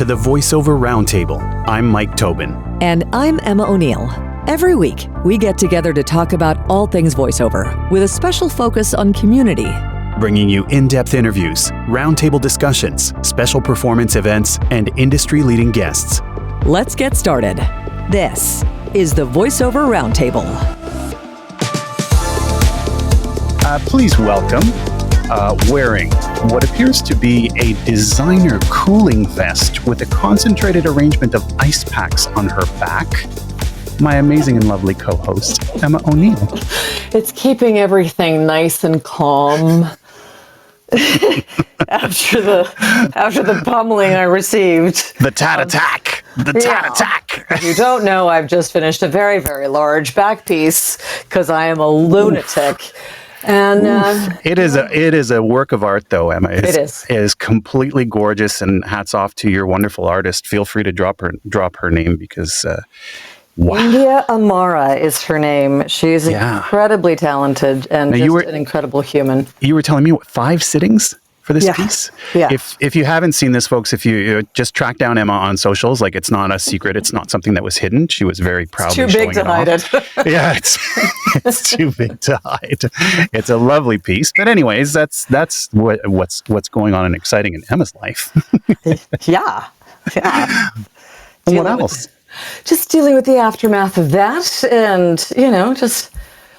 to the Voiceover Roundtable. I'm Mike Tobin. And I'm Emma O'Neill. Every week, we get together to talk about all things voiceover, with a special focus on community. Bringing you in-depth interviews, roundtable discussions, special performance events, and industry-leading guests. Let's get started. This is the Voiceover Roundtable. Please welcome, wearing what appears to be a designer cooling vest with a concentrated arrangement of ice packs on her back, my amazing and lovely co-host, Emma O'Neill. It's keeping everything nice and calm after the pummeling I received. The tat attack. The tat attack. If you don't know, I've just finished a very, very large back piece because I am a lunatic. And it is a work of art, though, Emma. It is. It is completely gorgeous, and hats off to your wonderful artist. Feel free to drop her name because, wow. India Amara is her name. She's incredibly talented and an incredible human. You were telling me, 5 sittings for this piece? Yeah. If you haven't seen this, folks, if you just track down Emma on socials, like, it's not a secret. It's not something that was hidden. She was very proudly It's too big to hide it. Yeah, it's too big to hide. It's a lovely piece. But anyways, that's what's going on and exciting in Emma's life. Yeah. And what else? Just dealing with the aftermath of that, and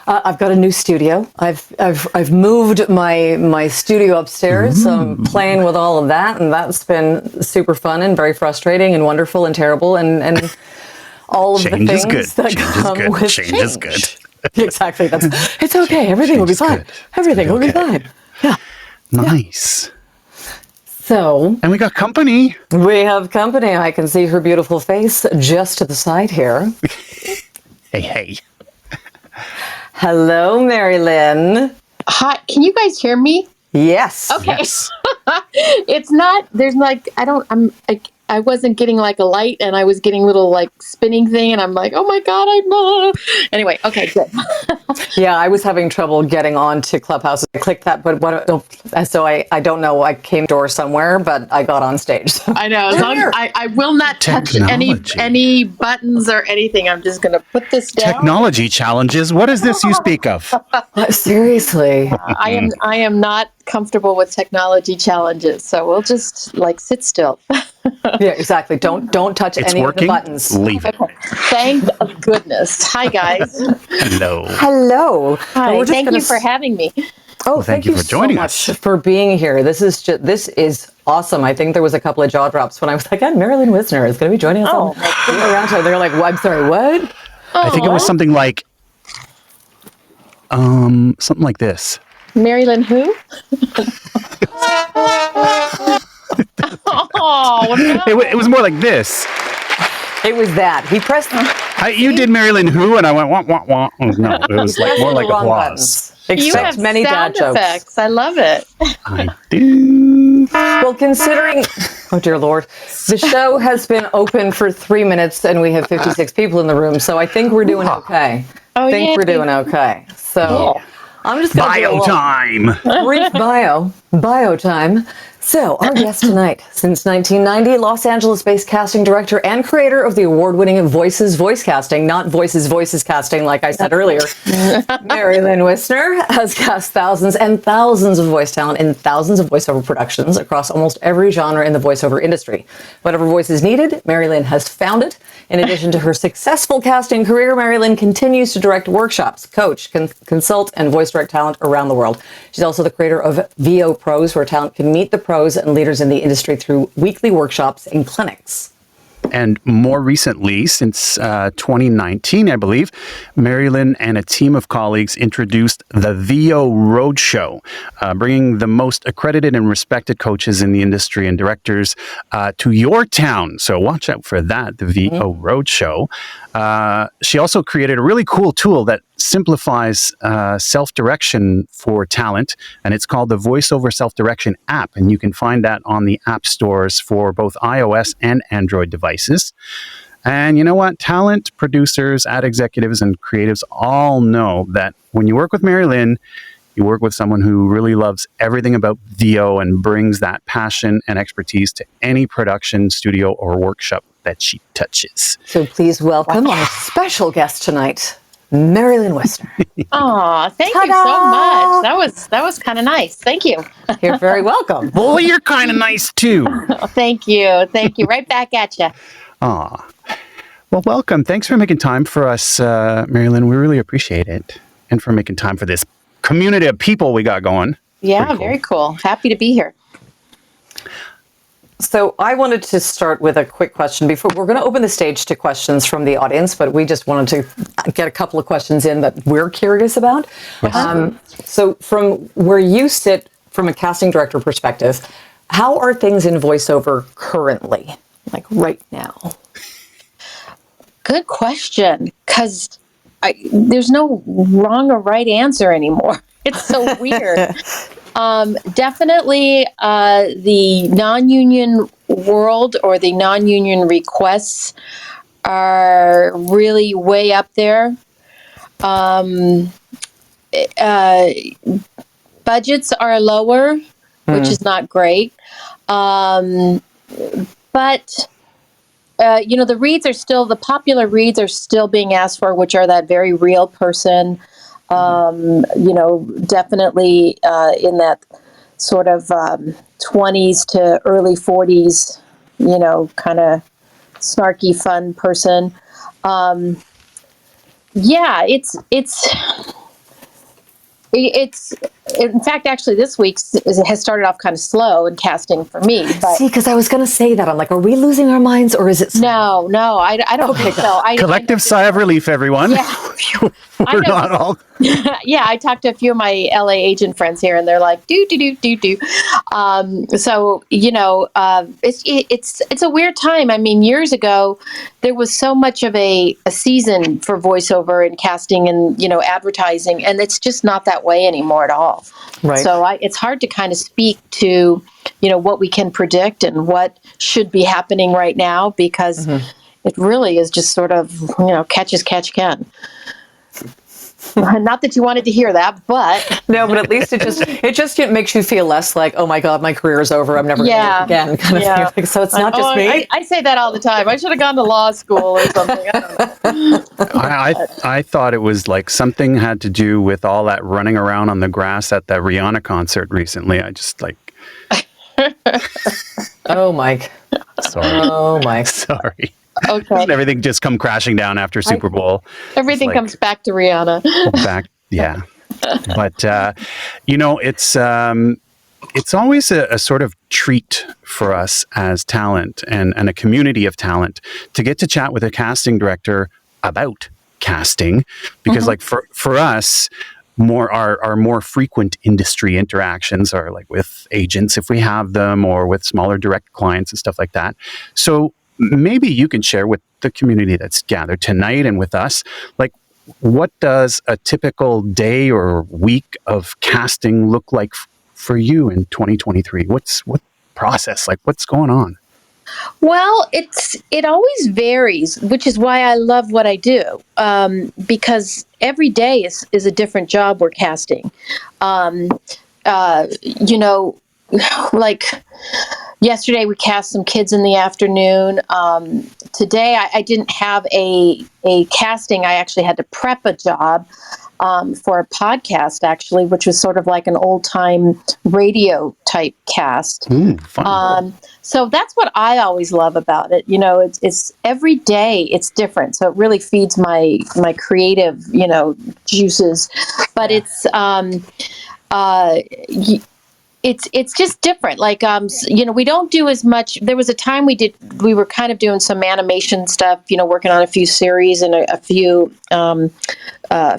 I've got a new studio. I've moved my studio upstairs, so I'm playing with all of that, and that's been super fun and very frustrating and wonderful and terrible and all of the things that come with change. Change is good. Exactly. It's okay. Everything will be fine. Everything will be fine. Yeah. Nice. So, and we got company. We have company. I can see her beautiful face just to the side here. Hey. Hello, Mary Lynn. Hi, can you guys hear me? Yes. Okay. Yes. It's not, there's like, I wasn't getting like a light, and I was getting little like spinning thing, and I'm like, oh my God, anyway, okay, good. Yeah, I was having trouble getting on to Clubhouse. I clicked that, so I don't know, I came door somewhere, but I got on stage. I know, as long as I will not touch any buttons or anything. I'm just going to put this down. Technology challenges. What is this you speak of? Seriously. I am not comfortable with technology challenges, so we'll just like sit still. Yeah, exactly. Don't touch any of the buttons. Leave it. Thank goodness. Hi, guys. Hello. Hi. Thank you for having me. Oh, thank you for joining us. For being here. This is awesome. I think there was a couple of jaw drops when I was like, Mary Lynn Wissner is going to be joining us on the round. They're like, I'm sorry, what? I think it was something like this. Mary Lynn who? Oh, no. It was more like this. It was that. He pressed... You did Mary Lynn who, and I went, wah, wah, wah. Oh, no, it was like more like applause. You have many sound effects. I love it. I do. Well, considering... Oh, dear Lord. The show has been open for 3 minutes, and we have 56 people in the room, so I think we're doing okay. We're doing okay. So... Yeah. I'm just going to do a brief bio time. So, our guest tonight, since 1990, Los Angeles-based casting director and creator of the award-winning Voices voice casting, not Voices casting, like I said earlier. Mary Lynn Wissner has cast thousands and thousands of voice talent in thousands of voiceover productions across almost every genre in the voiceover industry. Whatever voice is needed, Mary Lynn has found it. In addition to her successful casting career, Mary Lynn continues to direct workshops, coach, consult, and voice direct talent around the world. She's also the creator of VO Pros, where talent can meet the pros and leaders in the industry through weekly workshops and clinics. And more recently, since 2019, I believe, Mary Lynn and a team of colleagues introduced the VO Roadshow, bringing the most accredited and respected coaches in the industry and directors to your town. So watch out for that, the VO Roadshow. She also created a really cool tool that simplifies self-direction for talent, and it's called the Voiceover Self-Direction app, and you can find that on the app stores for both iOS and Android devices. And you know what? Talent, producers, ad executives, and creatives all know that when you work with Mary Lynn, You work with someone who really loves everything about VO and brings that passion and expertise to any production, studio, or workshop that she touches. So please welcome our special guest tonight, Lynn Wissner. Oh, thank you so much. That was kind of nice. Thank you. You're very welcome. Well, you're kind of nice too. Oh, thank you. Thank you. Right back at you. Aw. Well, welcome. Thanks for making time for us, Lynn. We really appreciate it. And for making time for this community of people we got going. Yeah, Cool. very cool. Happy to be here. So I wanted to start with a quick question before we're going to open the stage to questions from the audience, but we just wanted to get a couple of questions in that we're curious about. Yes. So from where you sit from a casting director perspective, how are things in voiceover currently, like right now? Good question, because there's no wrong or right answer anymore. It's so weird. Definitely the non-union world or the non-union requests are really way up there. Budgets are lower, which is not great. But the reads are still, the popular reads are still being asked for, which are that very real person, definitely in that sort of 20s to early 40s, kind of snarky, fun person. It's in fact, actually, this week has started off kind of slow in casting for me. But See, because I was going to say that. I'm like, are we losing our minds or is it? no, I don't think so. Collective sigh of relief, everyone. Yeah. We're not all. Yeah, I talked to a few of my LA agent friends here, and they're like, do. So it's a weird time. I mean, years ago, there was so much of a season for voiceover and casting and advertising, and it's just not that way anymore at all. Right. So it's hard to kind of speak to what we can predict and what should be happening right now, because it really is just sort of catch as catch can. Not that you wanted to hear that, but no, but at least it just makes you feel less like, oh my God, my career is over. I'm never going to do it again. Kind of thing. So it's not just me. I say that all the time. I should have gone to law school or something. I don't know. I thought it was like something had to do with all that running around on the grass at the Rihanna concert recently. I just like. Oh, Mike. Sorry. Oh, Mike. Sorry. Okay. And everything just come crashing down after Super Bowl. Everything comes back to Rihanna. Yeah. But it's always a sort of treat for us as talent and a community of talent to get to chat with a casting director about casting, because like for us, our more frequent industry interactions are like with agents if we have them, or with smaller direct clients and stuff like that. So maybe you can share with the community that's gathered tonight and with us, like, what does a typical day or week of casting look like for you in 2023? What process, like what's going on? Well, it always varies, which is why I love what I do, because every day is a different job we're casting. Like yesterday we cast some kids in the afternoon. Today I didn't have a casting. I actually had to prep a job for a podcast, actually, which was sort of like an old time radio type cast. Fun. So that's what I always love about it. It's every day it's different. So it really feeds my creative, juices. But it's just different. Like, we don't do as much. There was a time we were kind of doing some animation stuff, working on a few series and a few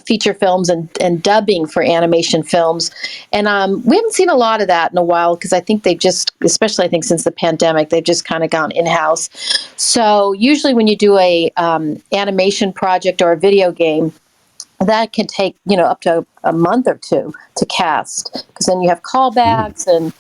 feature films and dubbing for animation films. And we haven't seen a lot of that in a while, because I think they've just, especially I think since the pandemic, they've just kind of gone in-house. So usually when you do a animation project or a video game, that can take, up to a month or two to cast, because then you have callbacks and,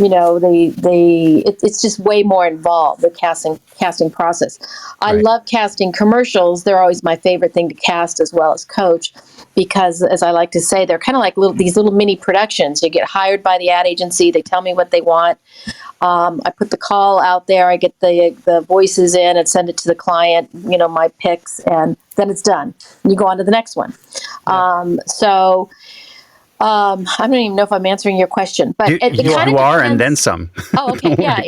it's just way more involved, the casting process. I love casting commercials. They're always my favorite thing to cast as well as coach, because as I like to say, they're kind of like these little mini productions. You get hired by the ad agency. They tell me what they want. I put the call out there. I get the voices in and send it to the client, my picks, and then it's done. And you go on to the next one. Yeah. I don't even know if I'm answering your question, but you are, depends. And then some. Oh, okay. Yeah.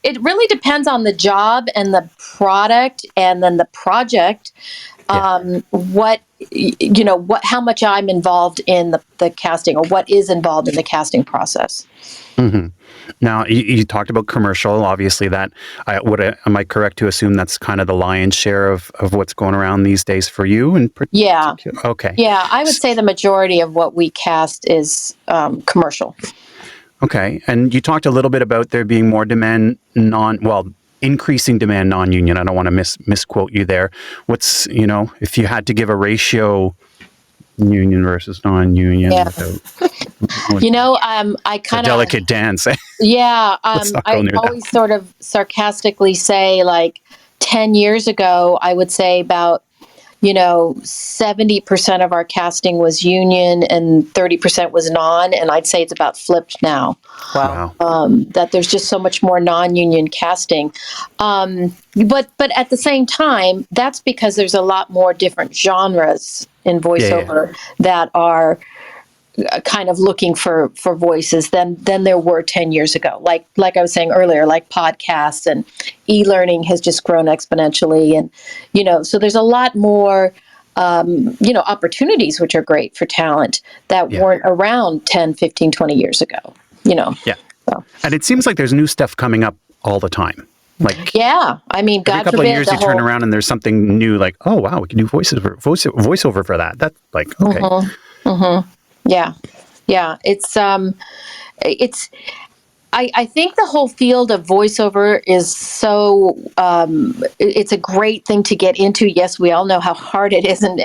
It really depends on the job and the product and then the project. How much I'm involved in the casting, or what is involved in the casting process. Mm-hmm. Now, you talked about commercial. Obviously, am I correct to assume that's kind of the lion's share of what's going around these days for you? Yeah. Okay. Yeah, I would say the majority of what we cast is commercial. Okay. And you talked a little bit about there being more demand increasing demand non-union. I don't want to misquote you there. What's, if you had to give a ratio, union versus non-union? Yeah. I kind of delicate dance. Yeah. I always sort of sarcastically say, like 10 years ago, I would say about 70% of our casting was union and 30% was non, and I'd say it's about flipped now. Wow. That there's just so much more non-union casting. But at the same time, that's because there's a lot more different genres in voiceover that are kind of looking for voices than there were 10 years ago. Like I was saying earlier, like podcasts and e-learning has just grown exponentially. And, so there's a lot more, opportunities, which are great for talent that weren't around 10, 15, 20 years ago, Yeah. So. And it seems like there's new stuff coming up all the time. I mean, God forbid. Every couple of years you turn around and there's something new, like, oh, wow, we can do voiceover for that. That's like, okay. Mm-hmm. Mm-hmm. Yeah. I think the whole field of voiceover is so, it's a great thing to get into. Yes, we all know how hard it is and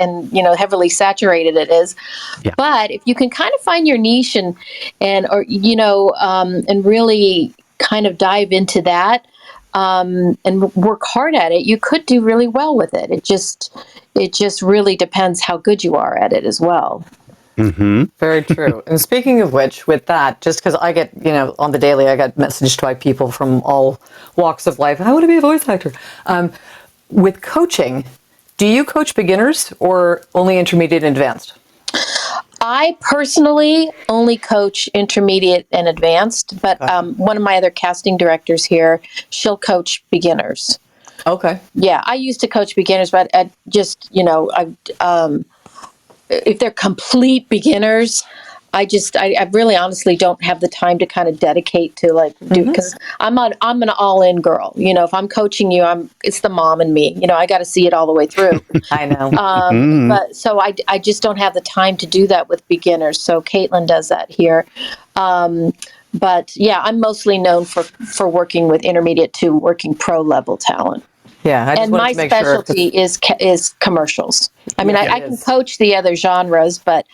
heavily saturated it is. Yeah. But if you can kind of find your niche and really kind of dive into that, and work hard at it, you could do really well with it. It just really depends how good you are at it as well. Mm-hmm. Very true. And speaking of which, with that, just because I get, on the daily, I get messaged by people from all walks of life. I want to be a voice actor. With coaching, do you coach beginners or only intermediate and advanced? I personally only coach intermediate and advanced, but one of my other casting directors here, she'll coach beginners. Okay. Yeah, I used to coach beginners, but if they're complete beginners, I really honestly don't have the time to kind of dedicate to do, because I'm an all-in girl. If I'm coaching you, it's the mom and me. I got to see it all the way through. I know. But so I just don't have the time to do that with beginners. So Caitlin does that here. But yeah, I'm mostly known for working with intermediate to working pro level talent. Yeah, and my specialty is commercials. I mean, I can coach the other genres, but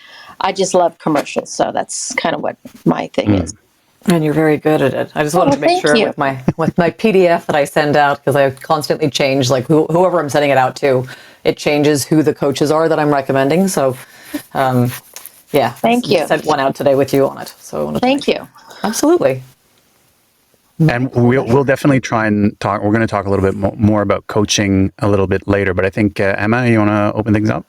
I just love commercials. So that's kind of what my thing is. And you're very good at it. I just wanted to make sure with my PDF that I send out, because I constantly change, whoever I'm sending it out to, it changes who the coaches are that I'm recommending. So, thank you. I sent one out today with you on it. So thank you. Absolutely. And we'll definitely try and talk. We're going to talk a little bit more about coaching a little bit later. But I think, Emma, you want to open things up?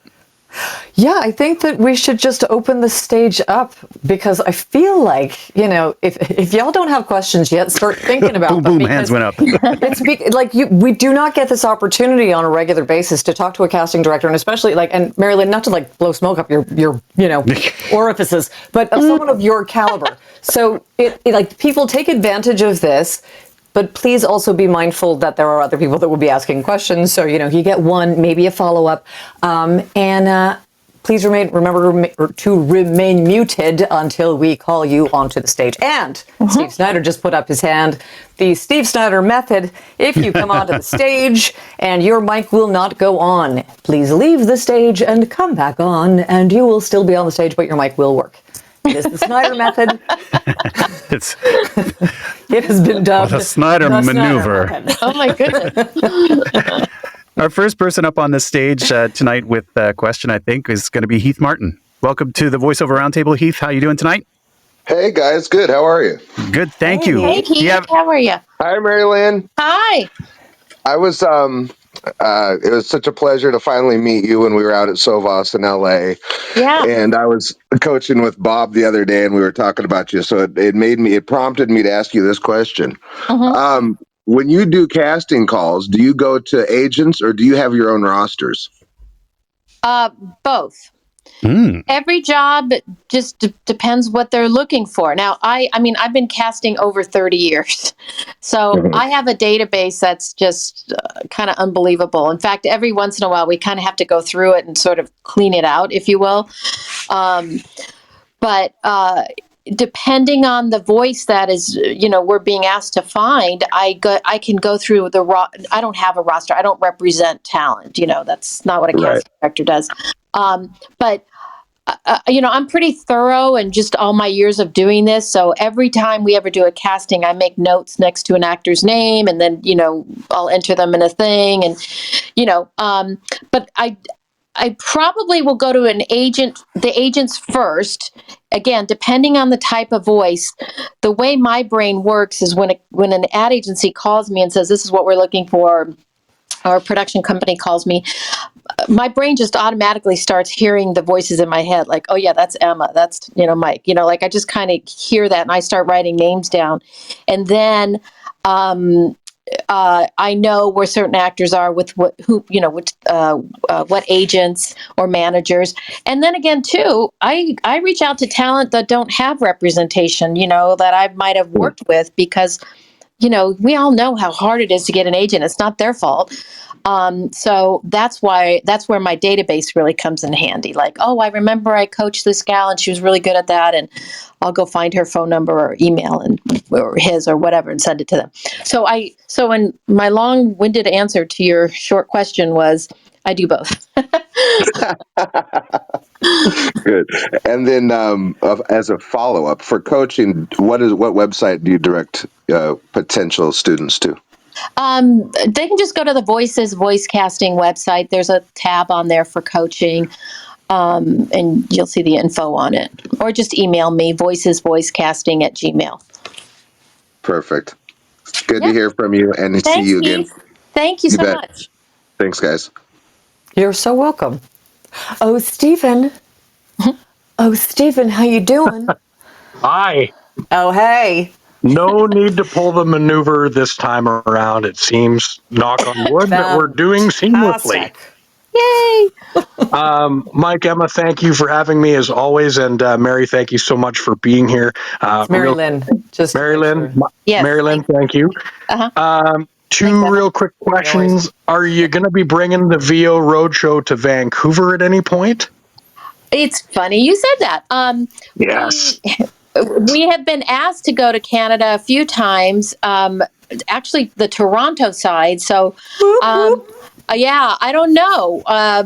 Yeah, I think that we should just open the stage up, because I feel like, if y'all don't have questions yet, start thinking about them. Boom, hands went up. We do not get this opportunity on a regular basis to talk to a casting director, and especially and Mary Lynn, not to blow smoke up your orifices, but of someone of your caliber. So people take advantage of this. But please also be mindful that there are other people that will be asking questions. So, you get one, maybe a follow-up. And please remember to remain muted until we call you onto the stage. And Steve Snyder just put up his hand. The Steve Snyder method: if you come onto the stage and your mic will not go on, please leave the stage and come back on, and you will still be on the stage, but your mic will work. It is the Snyder method. It's It has been dubbed the Snyder maneuver. method. Oh my goodness. Our first person up on the stage tonight with a question, I think, is going to be Heath Martin. Welcome to the Voiceover Roundtable, Heath. How are you doing tonight? Hey guys, good. How are you? Good, thank Hey. you. Hey, Do you Keith, have- how are you? Hi, Mary Lynn. Hi. I was it was such a pleasure to finally meet you when we were out at Sovos in LA. Yeah. And I was coaching with Bob the other day and we were talking about you. So it prompted me to ask you this question. Mhm. When you do casting calls, do you go to agents or do you have your own rosters? Both. Mm, Every job just depends what they're looking for. Now, I mean, I've been casting over 30 years. So Mhm. I have a database that's just kind of unbelievable. In fact, every once in a while, we kind of have to go through it and sort of clean it out, if you will. But depending on the voice that is, we're being asked to find, I can go through I don't have a roster. I don't represent talent. That's not what a Right. casting director does. But I'm pretty thorough in just all my years of doing this. So every time we ever do a casting, I make notes next to an actor's name, and then I'll enter them in a thing, and but I probably will go to the agents first. Again, depending on the type of voice, the way my brain works is when an ad agency calls me and says, "This is what we're looking for," or a production company calls me, my brain just automatically starts hearing the voices in my head, like, "Oh yeah, that's Emma, that's Mike," like I just kind of hear that and I start writing names down, and then I know where certain actors are with what agents or managers, and then again too, I reach out to talent that don't have representation, that I might have worked with, because we all know how hard it is to get an agent. It's not their fault. So that's where my database really comes in handy. Like, oh, I remember I coached this gal and she was really good at that, and I'll go find her phone number or email or his or whatever and send it to them. So in my long-winded answer to your short question was, I do both. Good. And then as a follow-up for coaching, what website do you direct potential students to? They can just go to the voice casting website. There's a tab on there for coaching. And you'll see the info on it. Or just email me, voicesvoicecasting@gmail. Perfect. Good to Yeah. hear from you and see Thanks, you again. Keith. Thank you You so bet. much. Thanks, guys. You're so welcome. Oh, Stephen. Oh, Stephen, how you doing? Hi. Oh, hey. No need to pull the maneuver this time around. It seems, knock on wood, that we're doing seamlessly. Fantastic. Yay. Mike, Emma, thank you for having me as always. And Mary, thank you so much for being here. It's Mary Lynn. Just to Mary make Lynn, sure. Yes. Mary Lynn, thank you. Uh-huh. Two Thanks, Emma. real quick questions. Are you going to be bringing the VO Roadshow to Vancouver at any point? It's funny you said that. Yes. We have been asked to go to Canada a few times, actually the Toronto side. So, yeah, I don't know. I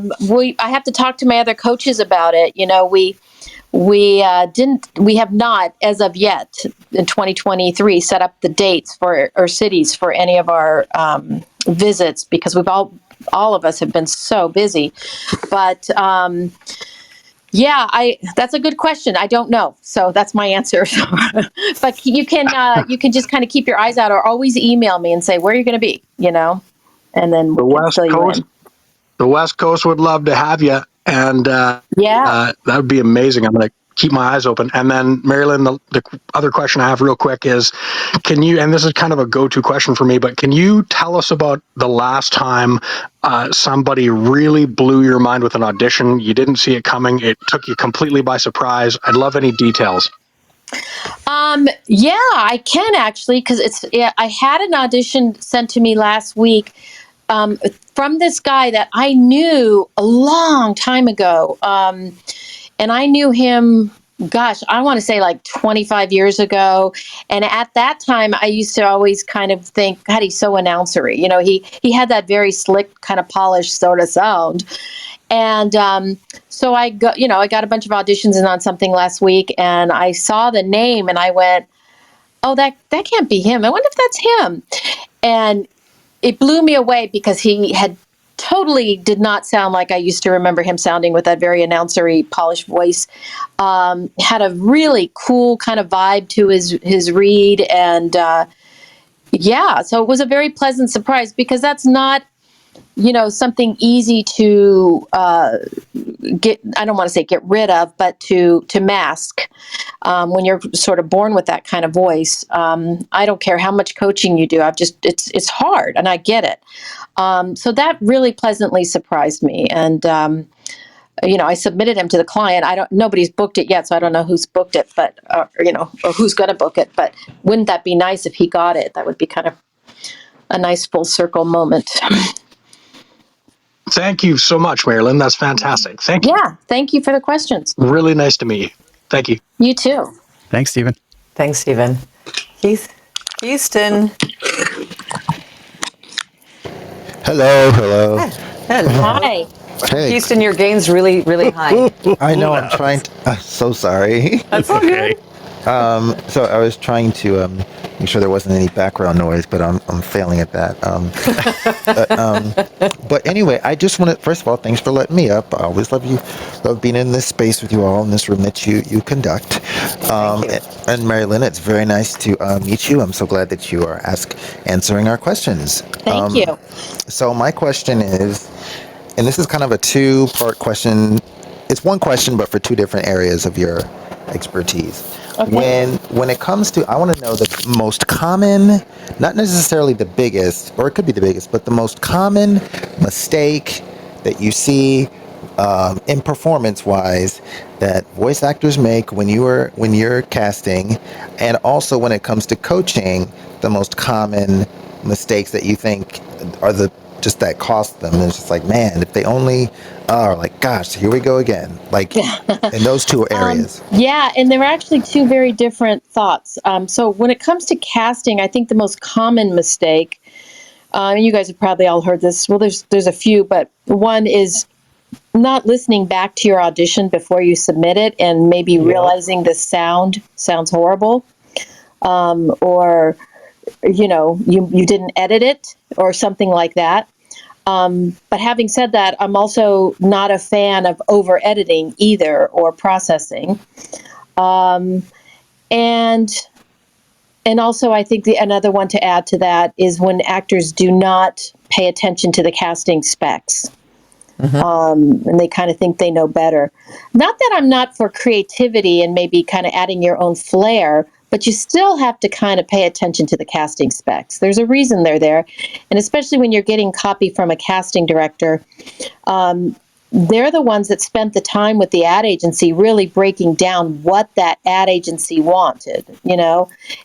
have to talk to my other coaches about it. We have not, as of yet, in 2023, set up the dates or cities for any of our visits, because all of us have been so busy. But yeah, that's a good question. I don't know, so that's my answer. But you can just kind of keep your eyes out, or always email me and say where you're going to be, and then The we can West fill you Coast. in. The West Coast would love to have you, and Yeah. that would be amazing. I'm going to keep my eyes open. And then, Marilyn, the other question I have real quick is, can you, and this is kind of a go-to question for me, but can you tell us about the last time somebody really blew your mind with an audition? You didn't see it coming. It took you completely by surprise. I'd love any details. Yeah, I can actually, because I had an audition sent to me last week from this guy that I knew a long time ago. And I knew him, gosh, I want to say like 25 years ago. And at that time, I used to always kind of think, God, he's so announcery. He had that very slick, kind of polished sort of sound. And so I got, I got a bunch of auditions in on something last week, and I saw the name, and I went, "Oh, that can't be him. I wonder if that's him." And it blew me away because he had totally did not sound like I used to remember him sounding, with that very announcery, polished voice. Had a really cool kind of vibe to his read, and so it was a very pleasant surprise, because that's not something easy to get. I don't want to say get rid of, but to mask when you're sort of born with that kind of voice. I don't care how much coaching you do. It's hard, and I get it. So that really pleasantly surprised me, and I submitted him to the client. Nobody's booked it yet, so I don't know who's booked it, but or who's going to book it. But wouldn't that be nice if he got it? That would be kind of a nice full circle moment. Thank you so much, Marilyn. That's fantastic. Thank you. Yeah, thank you for the questions. Really nice to meet you. Thank you. You too. Thanks, Stephen. Thanks, Stephen. Houston. Hello. Hello. Hi. Hey. Houston, your gain's really, really high. I know. I'm trying to. So sorry. That's all good. So I was trying to make sure there wasn't any background noise, but I'm failing at that. But anyway, I just want to, first of all, thanks for letting me up. I always love being in this space with you all, in this room that you conduct. Thank you. And Marilyn, it's very nice to meet you. I'm so glad that you are answering our questions. Thank you. So my question is, and this is kind of a two-part question. It's one question, but for two different areas of your expertise. Okay. When it comes to, I want to know the most common, not necessarily the biggest, or it could be the biggest, but the most common mistake that you see in performance-wise that voice actors make when you're casting, and also when it comes to coaching, the most common mistakes that you think are just that cost them. And it's just like, man, if they only are like, gosh, here we go again. Like in those two areas. Yeah, and there are actually two very different thoughts. So when it comes to casting, I think the most common mistake, and you guys have probably all heard this. Well, there's a few, but one is not listening back to your audition before you submit it, and maybe realizing the sound sounds horrible, or you didn't edit it or something like that. But having said that, I'm also not a fan of over editing either, or processing. And also, I think another one to add to that is when actors do not pay attention to the casting specs. And they kind of think they know better. Not that I'm not for creativity and maybe kind of adding your own flair, but you still have to kind of pay attention to the casting specs. There's a reason they're there. And especially when you're getting copy from a casting director, they're the ones that spent the time with the ad agency really breaking down what that ad agency wanted,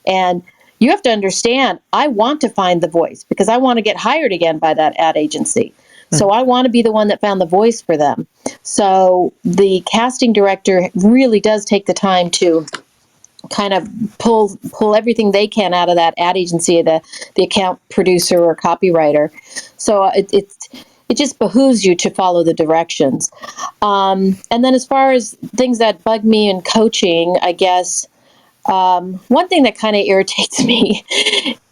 And you have to understand, I want to find the voice because I want to get hired again by that ad agency. So I want to be the one that found the voice for them. So the casting director really does take the time to kind of pull everything they can out of that ad agency, the account producer or copywriter. So it just behooves you to follow the directions. And then as far as things that bug me in coaching, I guess one thing that kind of irritates me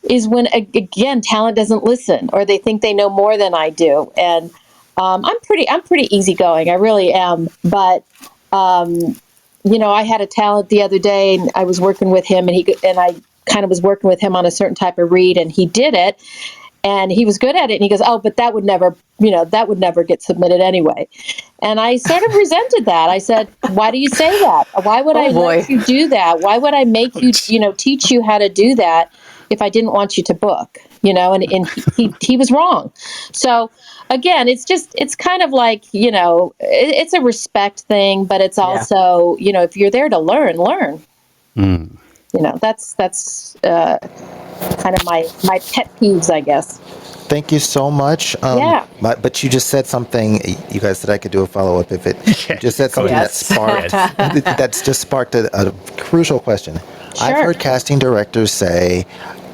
is when, again, talent doesn't listen, or they think they know more than I do. And I'm pretty easygoing. I really am. But I had a talent the other day, and I was working with him, and I kind of was working with him on a certain type of read, and he did it, and he was good at it. And he goes, "Oh, but that would never get submitted anyway." And I sort of resented that. I said, "Why do you say that? Why would I let you do that? Why would I make you, teach you how to do that if I didn't want you to book?" And he was wrong. So again, it's kind of like, it's a respect thing, but it's also, if you're there to learn. That's kind of my pet peeves, I guess. Thank you so much. But you just said something, you guys said I could do a follow-up if it just said something that's just sparked a crucial question. Sure. I've heard casting directors say,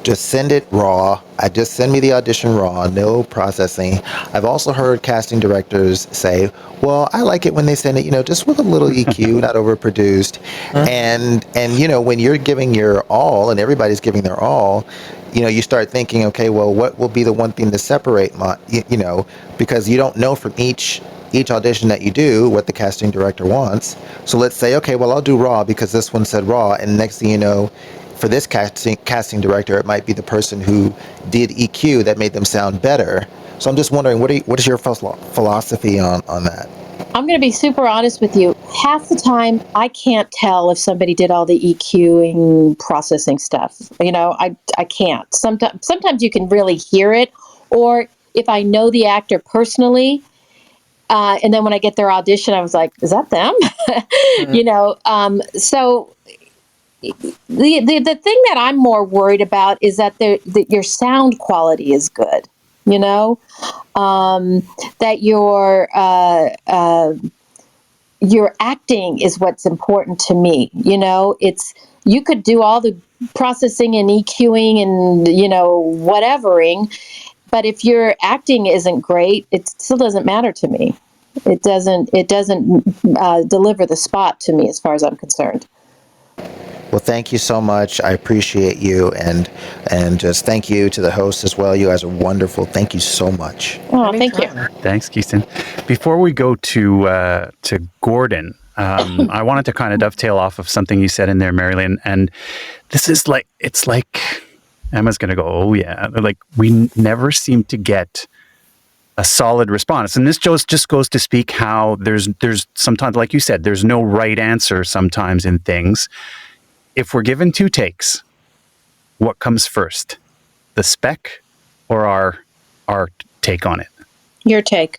just send it raw. Just send me the audition raw, no processing. I've also heard casting directors say, well, I like it when they send it, just with a little EQ, not overproduced. And when you're giving your all and everybody's giving their all, you start thinking, okay, well, what will be the one thing to separate because you don't know from each audition that you do what the casting director wants. So let's say, okay, well, I'll do raw because this one said raw, and next thing you know, for this casting director, it might be the person who did EQ that made them sound better. So I'm just wondering, what is your philosophy on that? I'm going to be super honest with you. Half the time, I can't tell if somebody did all the EQing processing stuff. I can't. Sometimes you can really hear it, or if I know the actor personally, and then when I get their audition, I was like, is that them? So the thing that I'm more worried about is that your sound quality is good. That your acting is what's important to me. You could do all the processing and EQing and whatevering, but if your acting isn't great, it still doesn't matter to me. It doesn't deliver the spot to me as far as I'm concerned. Well, thank you so much. I appreciate you, and just thank you to the host as well. You guys are wonderful. Thank you so much. Oh, thank you. Thanks, Keiston. Before we go to Gordon, I wanted to kind of dovetail off of something you said in there, Marilyn, and this is it's like Emma's going to go, oh yeah, like we never seem to get a solid response. And this just goes to speak how there's sometimes, like you said, there's no right answer sometimes in things. If we're given 2 takes, what comes first? The spec or our take on it? Your take.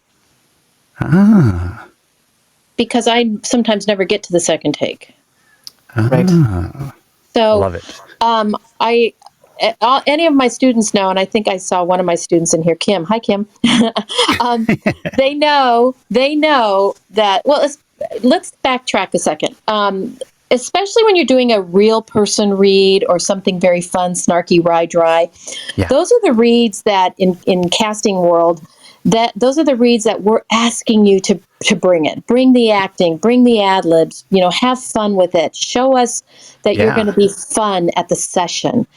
Because I sometimes never get to the second take. Right. So love it. Any of my students know, and I think I saw one of my students in here, Kim. Hi, Kim. They know that. Well, let's backtrack a second. Especially when you're doing a real person read or something very fun, snarky, dry. Yeah. Those are the reads that in casting world, those are the reads that we're asking you to bring the acting, bring the ad libs, have fun with it. Show us that you're going to be fun at the session.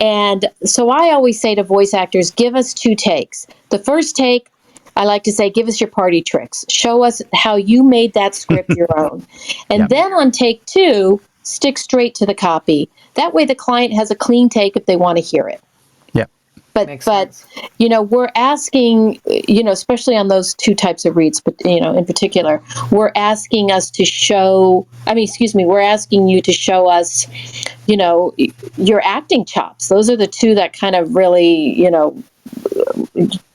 And so I always say to voice actors, give us 2 takes. The first take, I like to say, give us your party tricks. Show us how you made that script your own. And then on take 2, stick straight to the copy. That way the client has a clean take if they want to hear it. Yeah. But we're asking, especially on those 2 types of reads, but, in particular, we're asking you to show us, your acting chops. Those are the 2 that kind of really,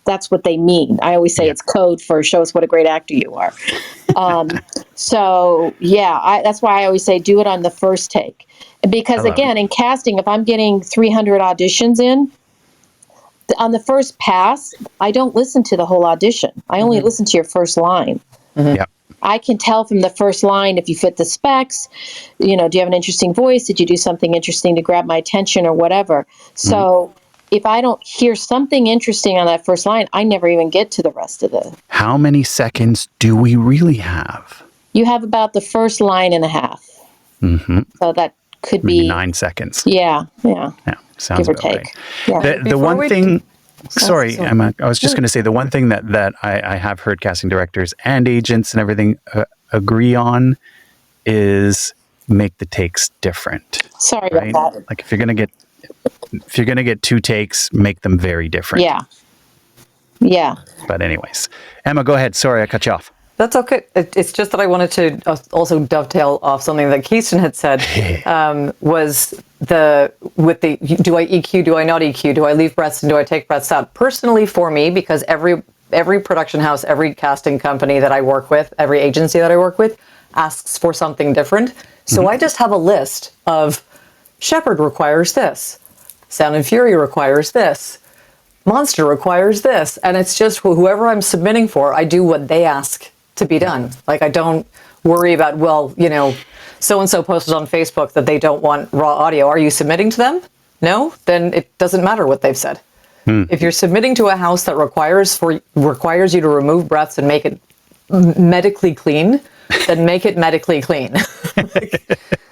that's what they mean. I always say it's code for show us what a great actor you are. That's why I always say do it on the first take. Because again, in casting, if I'm getting 300 auditions in, on the first pass, I don't listen to the whole audition. I only listen to your first line. Mm-hmm. Yep. I can tell from the first line if you fit the specs, do you have an interesting voice? Did you do something interesting to grab my attention or whatever? So if I don't hear something interesting on that first line, I never even get to the rest of the... How many seconds do we really have? You have about the first line and a half. Mm-hmm. So that could be 9 seconds. Yeah. Sounds give or about take. right. Yeah. The one thing... Sorry, Emma. I was just going to say the one thing that I have heard casting directors and agents and everything agree on is make the takes different. Sorry right? about that. Like if you're going to get 2 takes, make them very different. Yeah. But anyways, Emma, go ahead. Sorry, I cut you off. That's okay. It's just that I wanted to also dovetail off something that Keiston had said, was do I EQ, do I not EQ, do I leave breaths and do I take breaths out? Personally for me, because every production house, every casting company that I work with, every agency that I work with asks for something different. So I just have a list of Shepherd requires this, Sound and Fury requires this, Monster requires this, and it's just whoever I'm submitting for, I do what they ask to be done. Like I don't worry about, so-and-so posted on Facebook that they don't want raw audio. Are you submitting to them? no, then it doesn't matter what they've said. If you're submitting to a house that requires you to remove breaths and make it medically clean, then make it medically clean.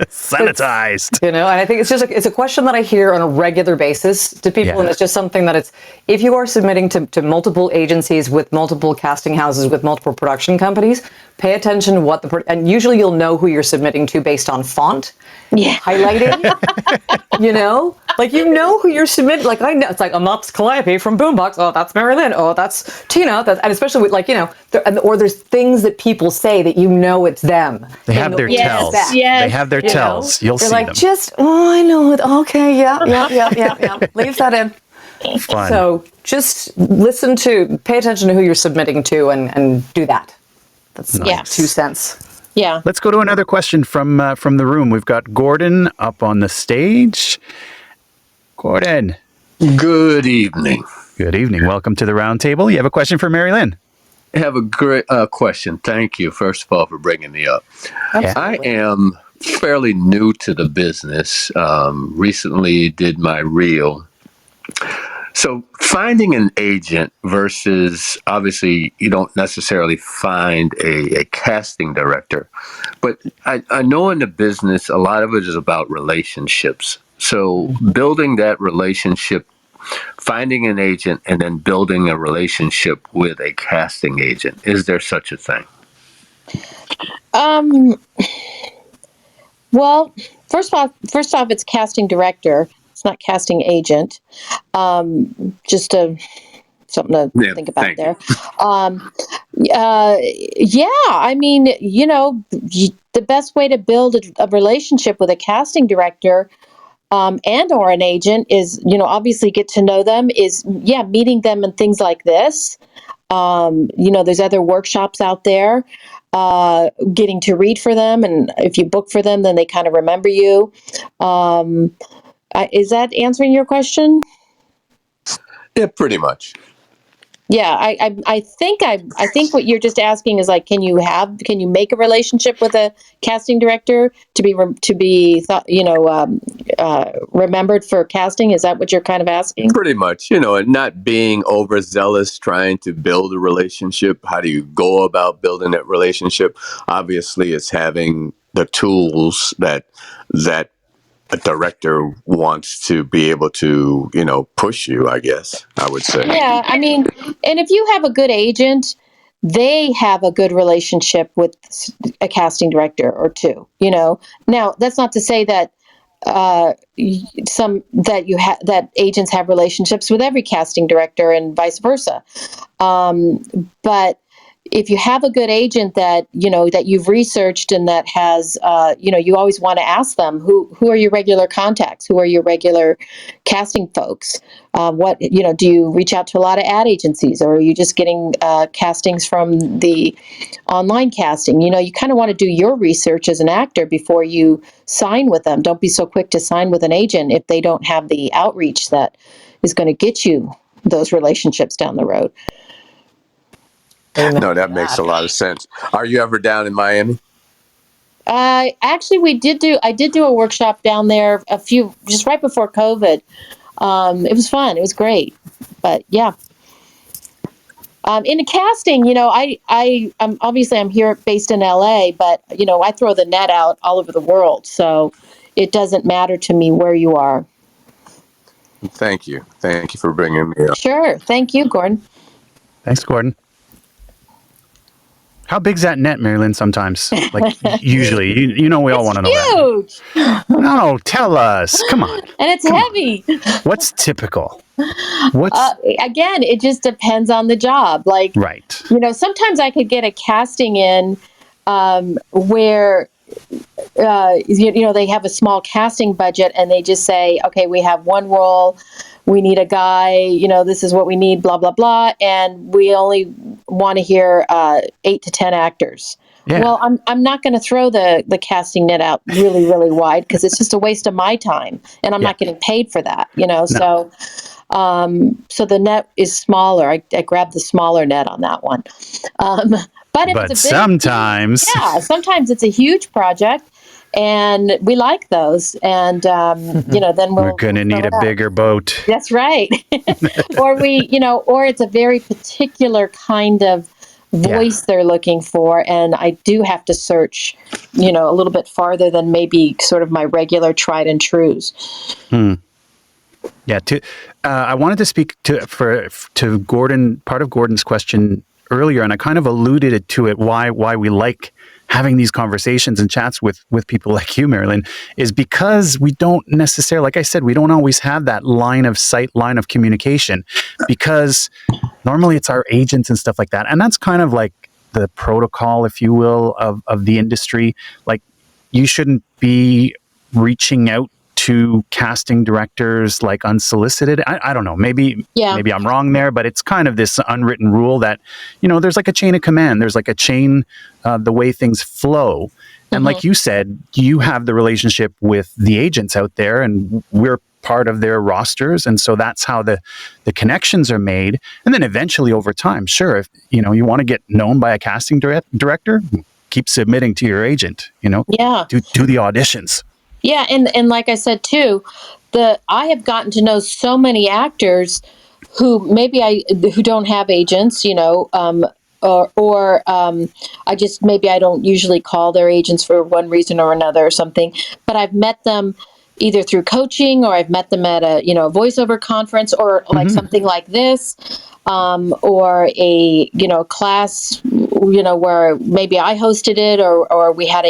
Sanitized. And I think it's a question that I hear on a regular basis to people, and it's just something that if you are submitting to multiple agencies with multiple casting houses with multiple production companies, pay attention to and usually you'll know who you're submitting to based on font, highlighting, like who you're submitting. Like I know it's like I'm not Calliope from Boombox. Oh, that's Mary Lynn. Oh, that's Tina. And especially with or there's things that people say that it's them. They have their tells. Yes. They have their tells. You'll They're see like, them. I know it. Okay, yeah. Leave that in. Fun. So just pay attention to who you're submitting to and do that. That's Nice. 2 cents. Yeah. Let's go to another question from the room. We've got Gordon up on the stage. Gordon. Good evening. Good evening. Welcome to the round table. You have a question for Mary Lynn? I have a great question. Thank you, first of all, for bringing me up. I am fairly new to the business. Recently did my reel. So finding an agent versus, obviously, you don't necessarily find a casting director. But I know in the business, a lot of it is about relationships. So building that relationship, finding an agent, and then building a relationship with a casting agent. Is there such a thing? Well, first off, it's casting director. It's not casting agent. Just something to think about there. I mean, the best way to build a relationship with a casting director and or an agent is, obviously get to know them is, meeting them and things like this. There's other workshops out there, getting to read for them. And if you book for them, then they kind of remember you. Is that answering your question? Yeah, pretty much. Yeah, I think what you're just asking is like, can you make a relationship with a casting director to be thought, remembered for casting? Is that what you're kind of asking? Pretty much, and not being overzealous, trying to build a relationship. How do you go about building that relationship? Obviously, it's having the tools that a director wants to be able to, push you, I guess I would say. Yeah, I mean, and if you have a good agent, they have a good relationship with a casting director or two, Now, that's not to say that that agents have relationships with every casting director and vice versa. But if you have a good agent that you've researched and that has you always want to ask them who are your regular contacts, who are your regular casting folks, what do you reach out to a lot of ad agencies, or are you just getting castings from the online casting? You kind of want to do your research as an actor before you sign with them. Don't be so quick to sign with an agent if they don't have the outreach that is going to get you those relationships down the road. No, that makes a lot of sense. Are you ever down in Miami? Actually, I did do a workshop down there just right before COVID. It was fun. It was great. But yeah. In the casting, I'm obviously I'm here based in LA, but I throw the net out all over the world. So it doesn't matter to me where you are. Thank you. Thank you for bringing me up. Sure. Thank you, Gordon. Thanks, Gordon. How big's that net, Mary Lynn, sometimes? Like, usually. We all want to know huge. That. No, tell us. Come on. And it's heavy. What's typical? Again, it just depends on the job. Like, right. Sometimes I could get a casting in where, they have a small casting budget and they just say, okay, we have one role. We need a guy, this is what we need, blah, blah, blah. And we only want to hear 8 to 10 actors. Yeah. Well, I'm not going to throw the casting net out really, really wide because it's just a waste of my time and I'm not getting paid for that, No. So the net is smaller. I grabbed the smaller net on that one. But if it's a big, sometimes. Yeah, sometimes it's a huge project. and we like those. And then we're going to need a bigger boat. That's right. Or or it's a very particular kind of voice they're looking for, and I do have to search, a little bit farther than maybe sort of my regular tried and trues. Yeah, I wanted to speak to Gordon, part of Gordon's question earlier, and I kind of alluded to it, why we like having these conversations and chats with people like you, Marilyn, is because we don't necessarily, like I said, we don't always have that line of sight, line of communication, because normally it's our agents and stuff like that. And that's kind of like the protocol, if you will, of the industry. Like, you shouldn't be reaching out to casting directors like unsolicited. I don't know. Maybe I'm wrong there, but it's kind of this unwritten rule that, there's like a chain of command. There's like a chain, the way things flow. And like you said, you have the relationship with the agents out there, and we're part of their rosters. And so that's how the connections are made. And then eventually over time, sure, if you want to get known by a casting director, keep submitting to your agent, do the auditions. Yeah, and like I said too, I have gotten to know so many actors who who don't have agents, or I just, maybe I don't usually call their agents for one reason or another or something, but I've met them either through coaching, or I've met them at a voiceover conference, or like something like this, or a class, where maybe I hosted it, or we had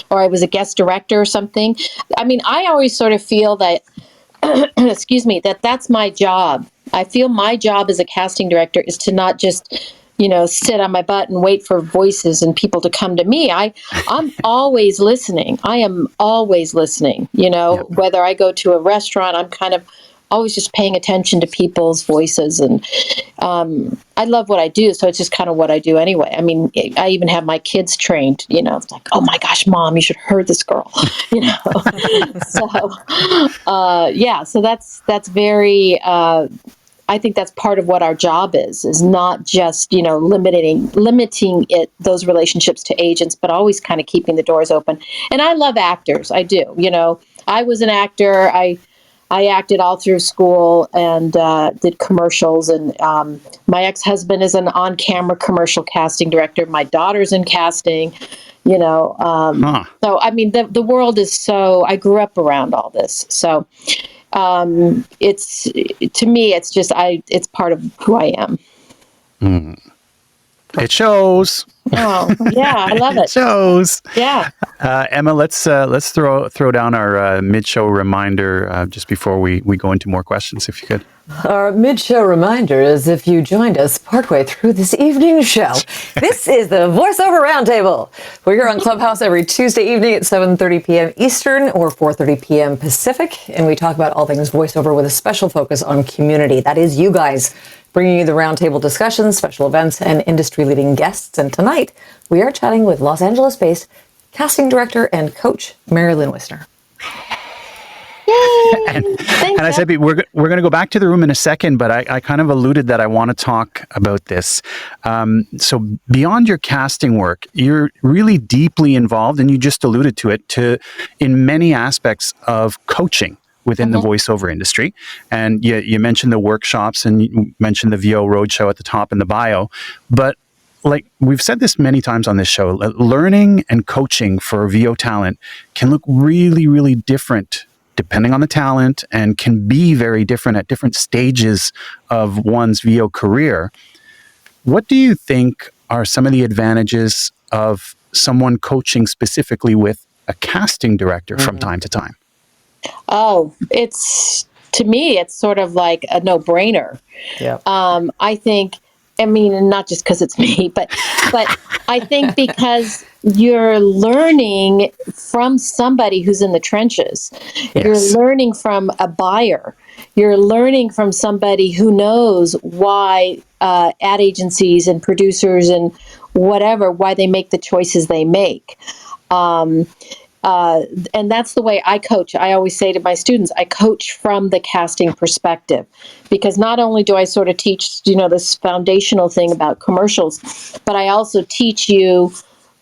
or I was a guest director or something. I mean, I always sort of feel that, excuse me, that's my job. I feel my job as a casting director is to not just sit on my butt and wait for voices and people to come to me. I'm always listening. I am always listening, whether I go to a restaurant, I'm kind of always just paying attention to people's voices. And I love what I do. So it's just kind of what I do anyway. I mean, I even have my kids trained, it's like, oh my gosh, Mom, you should have heard this girl, So that's very, I think that's part of what our job is not just, limiting those relationships to agents, but always kind of keeping the doors open. And I love actors. I do. I was an actor. I acted all through school and did commercials. And my ex-husband is an on-camera commercial casting director. My daughter's in casting. So I mean, the world is so. I grew up around all this. So. It's, to me, it's just, it's part of who I am. It shows. Oh, yeah, I love it. It shows. Yeah. Emma, let's throw down our mid-show reminder just before we go into more questions, if you could. Our mid-show reminder is if you joined us partway through this evening's show, this is the Voiceover Roundtable. We're here on Clubhouse every Tuesday evening at 7:30 p.m. Eastern or 4:30 p.m. Pacific, and we talk about all things voiceover with a special focus on community. That is you guys, bringing you the roundtable discussions, special events, and industry-leading guests. And tonight, we are chatting with Los Angeles-based casting director and coach Mary Lynn Wissner. And I said we're going to go back to the room in a second, but I kind of alluded that I want to talk about this. So beyond your casting work, you're really deeply involved, and you just alluded to it, in many aspects of coaching within the voiceover industry. And you mentioned the workshops, and you mentioned the VO Roadshow at the top in the bio. But like we've said this many times on this show, learning and coaching for VO talent can look really, really different depending on the talent, and can be very different at different stages of one's VO career. What do you think are some of the advantages of someone coaching specifically with a casting director from time to time? Oh, to me, it's sort of like a no-brainer. Yeah. I think, not just because it's me, but I think because you're learning from somebody who's in the trenches. Yes. You're learning from a buyer. You're learning from somebody who knows why ad agencies and producers and whatever, why they make the choices they make. And that's the way I coach. I always say to my students, I coach from the casting perspective, because not only do I sort of teach, this foundational thing about commercials, but I also teach you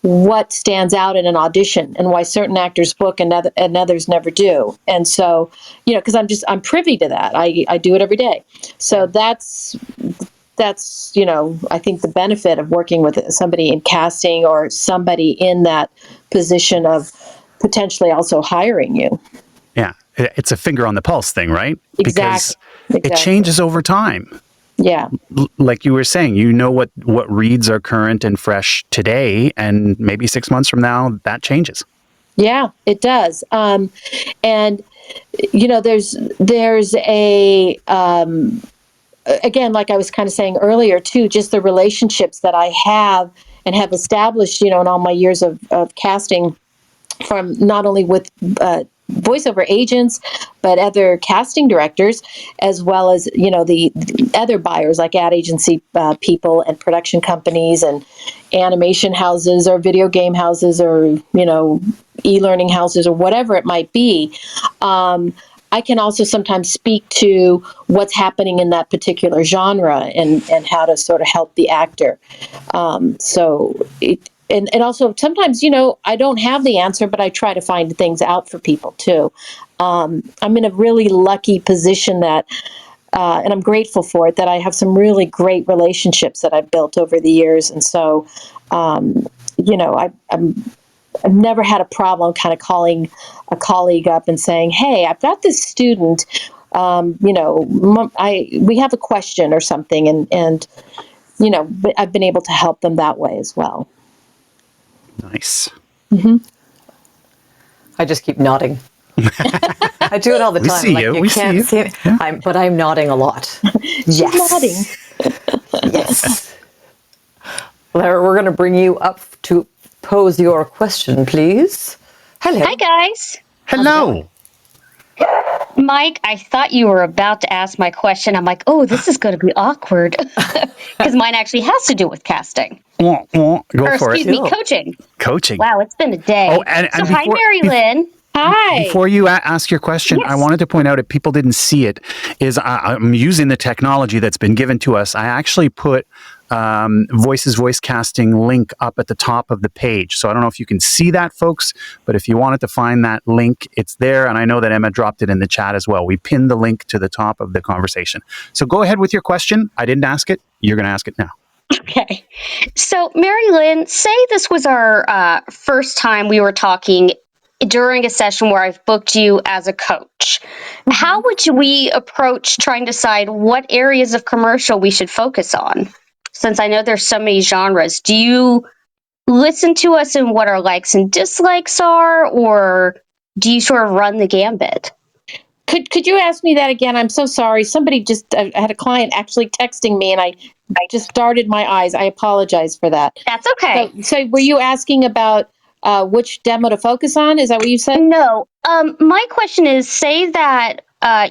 what stands out in an audition and why certain actors book and others never do. And so, because I'm privy to that. I do it every day. So that's I think the benefit of working with somebody in casting or somebody in that position of potentially also hiring you. Yeah. It's a finger on the pulse thing, right? Exactly. Because it changes over time. Yeah. Like you were saying, what reads are current and fresh today, and maybe 6 months from now, that changes. Yeah, it does. And there's a again, like I was kind of saying earlier too, just the relationships that I have and have established, in all my years of casting, from not only with voiceover agents, but other casting directors, as well as, the other buyers like ad agency people and production companies and animation houses or video game houses or, e-learning houses or whatever it might be. I can also sometimes speak to what's happening in that particular genre and how to sort of help the actor. And also sometimes, I don't have the answer, but I try to find things out for people too. I'm in a really lucky position that, and I'm grateful for it, that I have some really great relationships that I've built over the years. And so, I've never had a problem kind of calling a colleague up and saying, "Hey, I've got this student, we have a question or something," and but I've been able to help them that way as well. Nice. Mm-hmm. I just keep nodding. I do it all the time. See you. We can't see it. Yeah. But I'm nodding a lot. Yes. Nodding. Yes. Lara, we're going to bring you up to pose your question, please. Hello. Hi, guys. Hello. Mike, I thought you were about to ask my question. I'm like, oh, this is going to be awkward because mine actually has to do with casting. Go for it. Excuse me, coaching. Coaching. Wow, it's been a day. Oh, and hi, Mary Lynn. Hi. Before you ask your question, Yes. I wanted to point out, if people didn't see it, is I'm using the technology that's been given to us. I actually put voice casting link up at the top of the page. So I don't know if you can see that, folks, but if you wanted to find that link, it's there. And I know that Emma dropped it in the chat as well. We pinned the link to the top of the conversation. So go ahead with your question. I didn't ask it. You're going to ask it now. Okay. So, Mary Lynn, say this was our first time we were talking during a session where I've booked you as a coach. Mm-hmm. How would we approach trying to decide what areas of commercial we should focus on? Since I know there's so many genres, do you listen to us and what our likes and dislikes are, or do you sort of run the gambit? Could you ask me that again? I'm so sorry. Somebody I had a client actually texting me and I just darted my eyes. I apologize for that. That's okay. So were you asking about which demo to focus on? Is that what you said? No. My question is, say that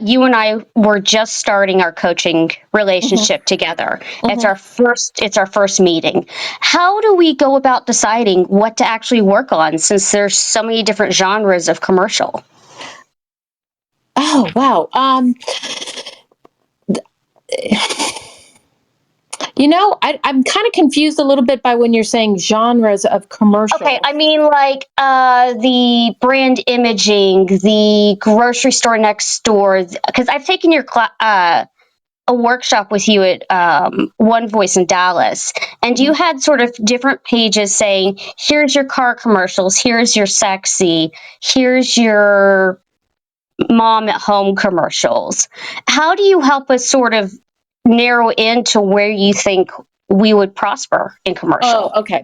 you and I were just starting our coaching relationship together. Mm-hmm. It's our first meeting. How do we go about deciding what to actually work on, since there's so many different genres of commercial? Oh, wow. I'm kind of confused a little bit by when you're saying genres of commercial. Okay, I mean like the brand imaging, the grocery store next door, because I've taken your a workshop with you at One Voice in Dallas, and you had sort of different pages saying, here's your car commercials, here's your sexy, here's your mom at home commercials. How do you help us sort of narrow into where you think we would prosper in commercial? Oh, okay.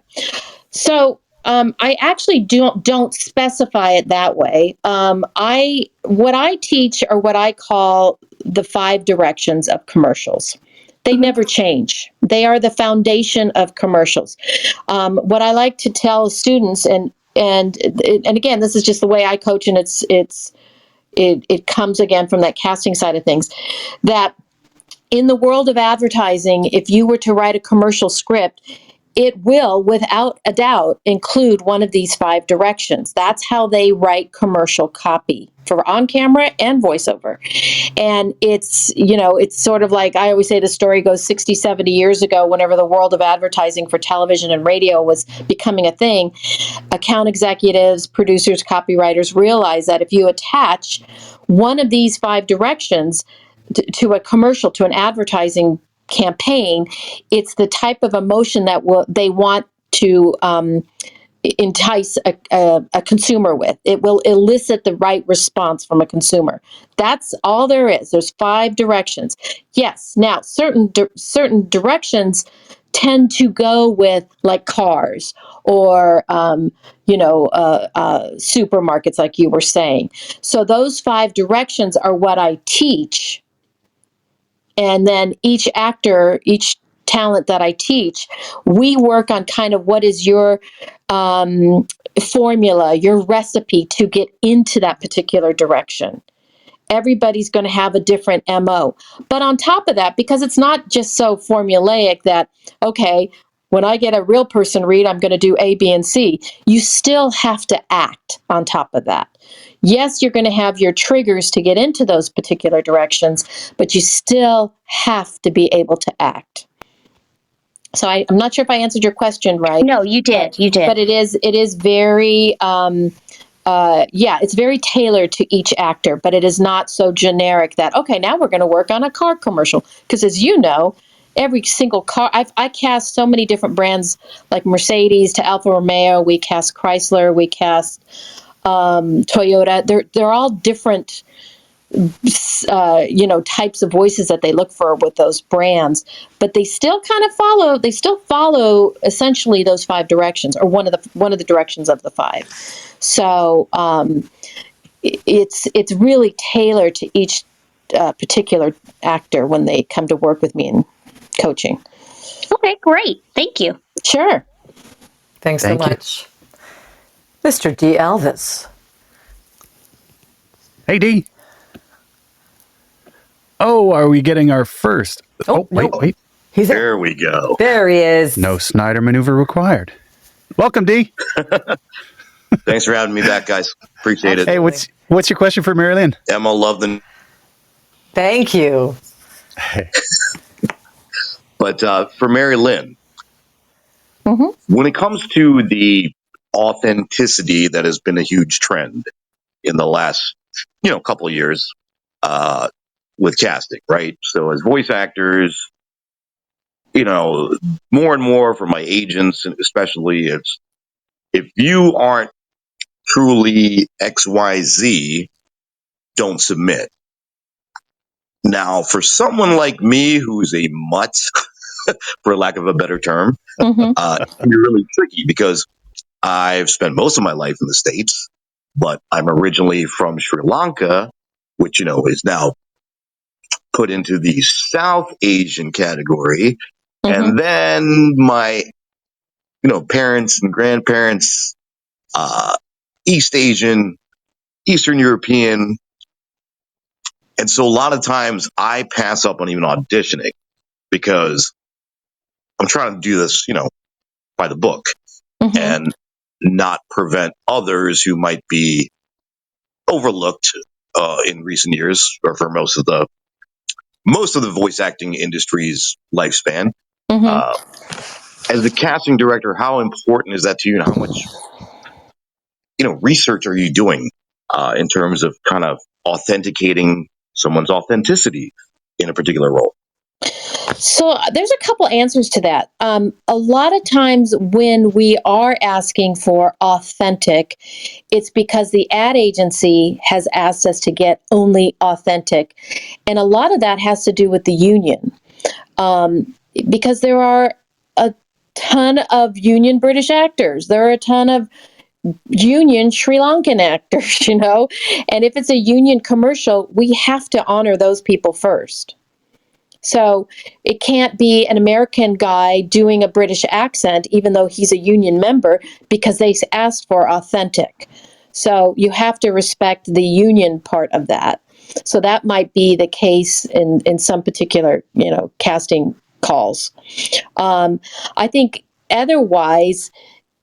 So I actually don't specify it that way. What I teach are what I call the 5 directions of commercials. They never change. They are the foundation of commercials. What I like to tell students, and again, this is just the way I coach, and it comes again from that casting side of things, that in the world of advertising, if you were to write a commercial script, it will, without a doubt, include one of these 5 directions. That's how they write commercial copy for on camera and voiceover. And it's, it's sort of like, I always say the story goes 60, 70 years ago, whenever the world of advertising for television and radio was becoming a thing, account executives, producers, copywriters realized that if you attach one of these 5 directions to a commercial, to an advertising campaign, it's the type of emotion that they want to entice a consumer with. It will elicit the right response from a consumer. That's all there is. There's 5 directions. Yes, now certain directions tend to go with like cars or supermarkets, like you were saying. So those 5 directions are what I teach. And then each actor, each talent that I teach, we work on kind of what is your formula, your recipe to get into that particular direction. Everybody's going to have a different MO. But on top of that, because it's not just so formulaic that, okay, when I get a real person read, I'm going to do A, B, and C. You still have to act on top of that. Yes, you're going to have your triggers to get into those particular directions, but you still have to be able to act. So I'm not sure if I answered your question right. No, you did. You did. But it is very, it's very tailored to each actor, but it is not so generic that, okay, now we're going to work on a car commercial. Because as you know, every single car, I cast so many different brands, like Mercedes to Alfa Romeo. We cast Chrysler. We cast Toyota. They're all different, types of voices that they look for with those brands, but they still kind of follow essentially those 5 directions, or one of the directions of the 5. So it's really tailored to each particular actor when they come to work with me in coaching. Okay, great. Thank you. Sure. Thanks so much. Mr. D. Elvis. Hey, D. Oh, are we getting our first? Wait. He's there. There we go. There he is. No Snyder maneuver required. Welcome, D. Thanks for having me back, guys. Appreciate it. Hey, what's your question for Mary Lynn? Emma, love the... Thank you. But for Mary Lynn, when it comes to the authenticity that has been a huge trend in the last, couple of years with casting, right? So as voice actors, more and more for my agents, especially, it's if you aren't truly XYZ, don't submit. Now, for someone like me who's a mutt, for lack of a better term, it can be really tricky because I've spent most of my life in the States, but I'm originally from Sri Lanka, which, is now put into the South Asian category. And then my, parents and grandparents, East Asian, Eastern European. And so a lot of times I pass up on even auditioning because I'm trying to do this, by the book and not prevent others who might be overlooked in recent years, or for most of the voice acting industry's lifespan. As a casting director, how important is that to you, and how much research are you doing in terms of kind of authenticating someone's authenticity in a particular role? So there's a couple answers to that. A lot of times when we are asking for authentic, it's because the ad agency has asked us to get only authentic. And a lot of that has to do with the union. Because there are a ton of union British actors. There are a ton of union Sri Lankan actors, and if it's a union commercial, we have to honor those people first. So it can't be an American guy doing a British accent, even though he's a union member, because they asked for authentic. So you have to respect the union part of that. So that might be the case in some particular, casting calls. I think otherwise,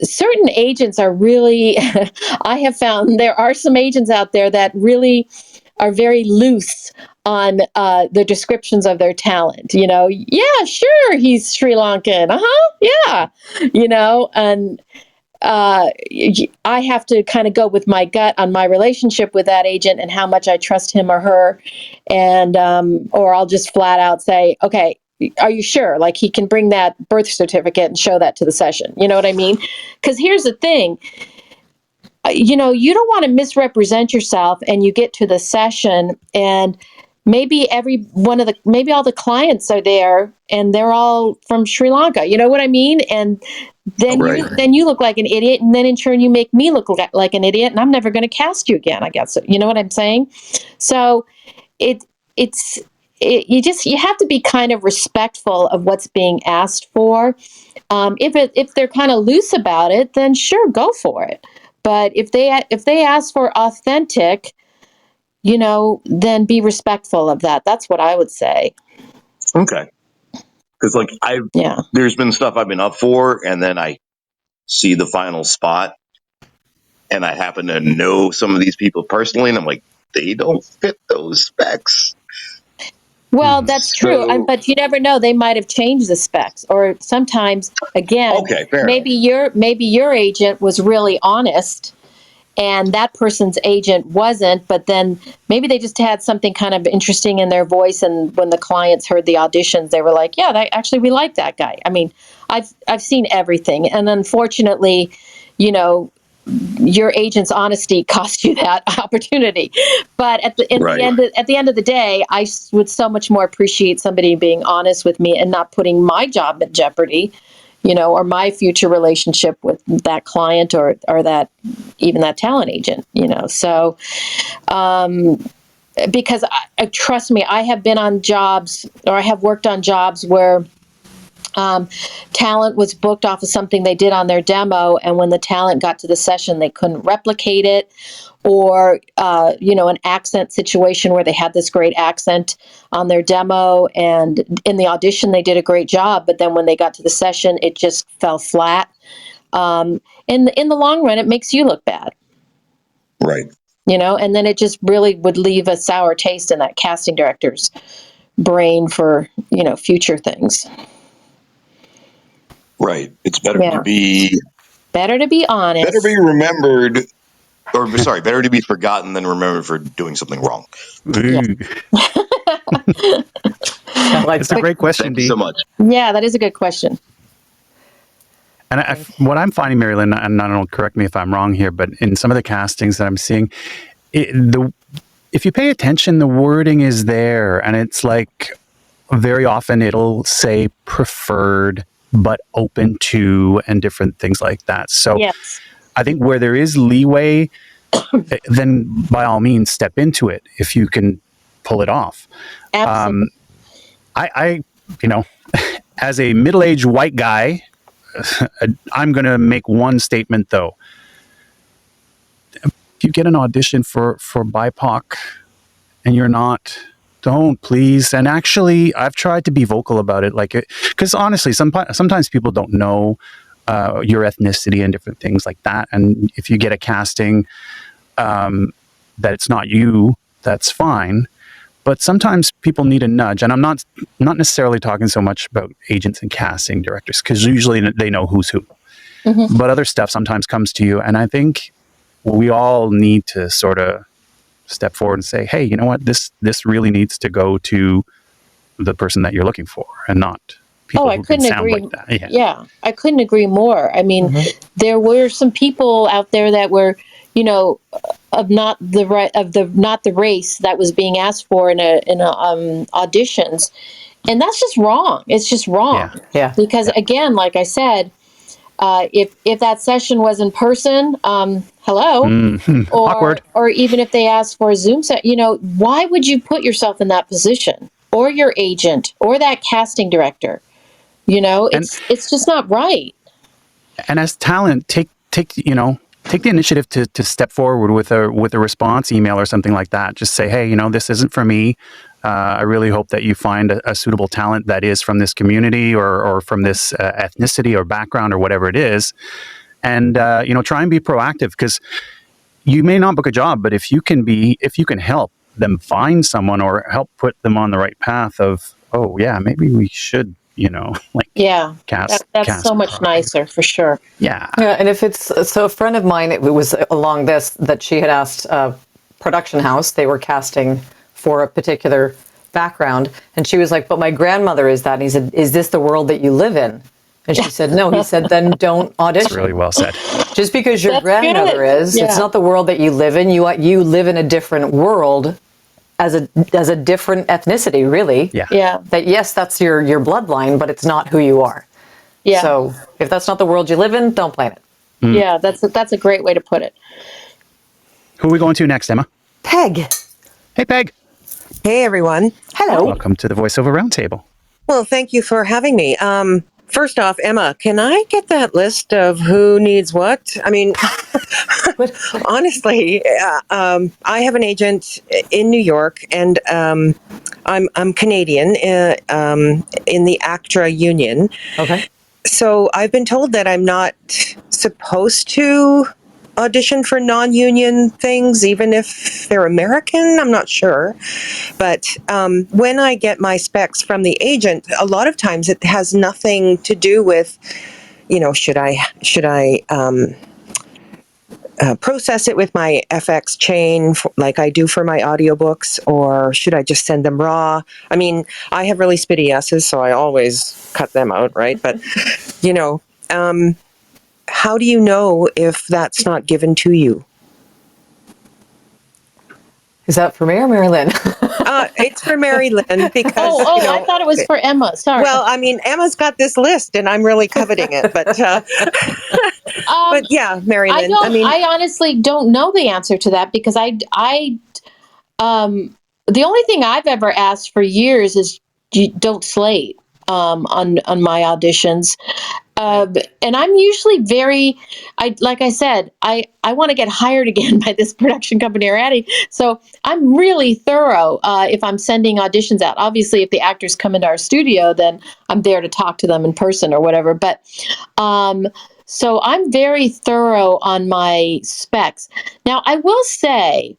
certain agents are really, I have found there are some agents out there that really are very loose on the descriptions of their talent. Yeah, sure, he's Sri Lankan. Yeah, and I have to kind of go with my gut on my relationship with that agent and how much I trust him or her, and or I'll just flat out say, okay, are you sure? Like, he can bring that birth certificate and show that to the session. You know what I mean? Because here's the thing. You don't want to misrepresent yourself, and you get to the session, and maybe maybe all the clients are there and they're all from Sri Lanka. You know what I mean? And then you look like an idiot, and then in turn you make me look like an idiot, and I'm never going to cast you again, I guess. You know what I'm saying? So you have to be kind of respectful of what's being asked for. If they're kind of loose about it, then sure, go for it. But if they ask for authentic, then be respectful of that. That's what I would say. Okay. Because there's been stuff I've been up for, and then I see the final spot, and I happen to know some of these people personally, and I'm like, they don't fit those specs. Well, that's true, but you never know. They might have changed the specs, or sometimes, again, maybe your agent was really honest, and that person's agent wasn't. But then maybe they just had something kind of interesting in their voice, and when the clients heard the auditions, they were like, "Yeah, we like that guy." I mean, I've seen everything, and unfortunately, your agent's honesty cost you that opportunity. But at the end of the day, I would so much more appreciate somebody being honest with me and not putting my job at jeopardy, or my future relationship with that client or that even that talent agent, So, because trust me, I have been on jobs, or I have worked on jobs where talent was booked off of something they did on their demo, and when the talent got to the session, they couldn't replicate it, or an accent situation where they had this great accent on their demo, and in the audition they did a great job, but then when they got to the session, it just fell flat. In the long run, it makes you look bad, right? And then it just really would leave a sour taste in that casting director's brain for future things. Right. It's better to be honest. Better to be remembered, better to be forgotten than remembered for doing something wrong. Yeah. It's a great question. Thank you so much. Yeah, that is a good question. And what I'm finding, Marilyn, and I don't know, correct me if I'm wrong here, but in some of the castings that I'm seeing, if you pay attention, the wording is there, and it's like very often it'll say preferred, but open to, and different things like that. So yes. I think where there is leeway, then by all means step into it if you can pull it off. Absolutely. I as a middle-aged white guy, I'm going to make one statement though. If you get an audition for BIPOC and you're not, don't, please. And actually, I've tried to be vocal about it, because honestly, sometimes people don't know your ethnicity and different things like that. And if you get a casting that it's not you, that's fine. But sometimes people need a nudge, and I'm not necessarily talking so much about agents and casting directors, because usually they know who's who. Mm-hmm. But other stuff sometimes comes to you, and I think we all need to sort of step forward and say, hey, you know what, this really needs to go to the person that you're looking for, and not people who can sound like that. Yeah, I couldn't agree more. I mean, there were some people out there that were, of not the race that was being asked for in auditions, and that's just wrong. It's just wrong. Yeah. Because again, like I said, if that session was in person, hello, awkward, or even if they asked for a Zoom set, why would you put yourself in that position, or your agent, or that casting director? It's just not right. And as talent, take the initiative to step forward with a response email or something like that. Just say, hey, this isn't for me. I really hope that you find a suitable talent that is from this community or from this ethnicity or background or whatever it is. And, try and be proactive, because you may not book a job, but if you can help them find someone or help put them on the right path of, oh yeah, maybe we should, Yeah, cast that's so much nicer for sure. Yeah. Yeah, and if it's so, a friend of mine, it was along this that she had asked a production house. They were casting for a particular background, and she was like, "But my grandmother is that." And he said, "Is this the world that you live in?" And she said, "No." He said, "Then don't audition." That's really well said. Just because your That's grandmother good. is, Yeah. it's not the world that you live in. You live in a different world as a different ethnicity, really. Yeah. Yeah. That, yes, that's your bloodline, but it's not who you are. Yeah. So if that's not the world you live in, don't plan it. Yeah, that's a great way to put it. Who are we going to next, Emma? Peg. Hey, Peg. Hey, everyone. Hello. Welcome to the Voiceover Roundtable. Well, thank you for having me. First off, Emma, can I get that list of who needs what? I mean, honestly, I have an agent in New York, and I'm Canadian in the ACTRA union. Okay. So I've been told that I'm not supposed to audition for non-union things, even if they're American. I'm not sure. But when I get my specs from the agent, a lot of times it has nothing to do with, should I process it with my FX chain like I do for my audiobooks, or should I just send them raw? I mean, I have really spitty S's, so I always cut them out, right? But, how do you know if that's not given to you? Is that for me or Mary Lynn? It's for Mary Lynn because. I thought it was for Emma. Sorry. Well, I mean, Emma's got this list, and I'm really coveting it. But, but yeah, Mary Lynn. I honestly don't know the answer to that, because the only thing I've ever asked for years is you don't slate on my auditions. And I'm usually like I said, I want to get hired again by this production company already. So I'm really thorough if I'm sending auditions out. Obviously, if the actors come into our studio, then I'm there to talk to them in person or whatever. But so I'm very thorough on my specs. Now, I will say,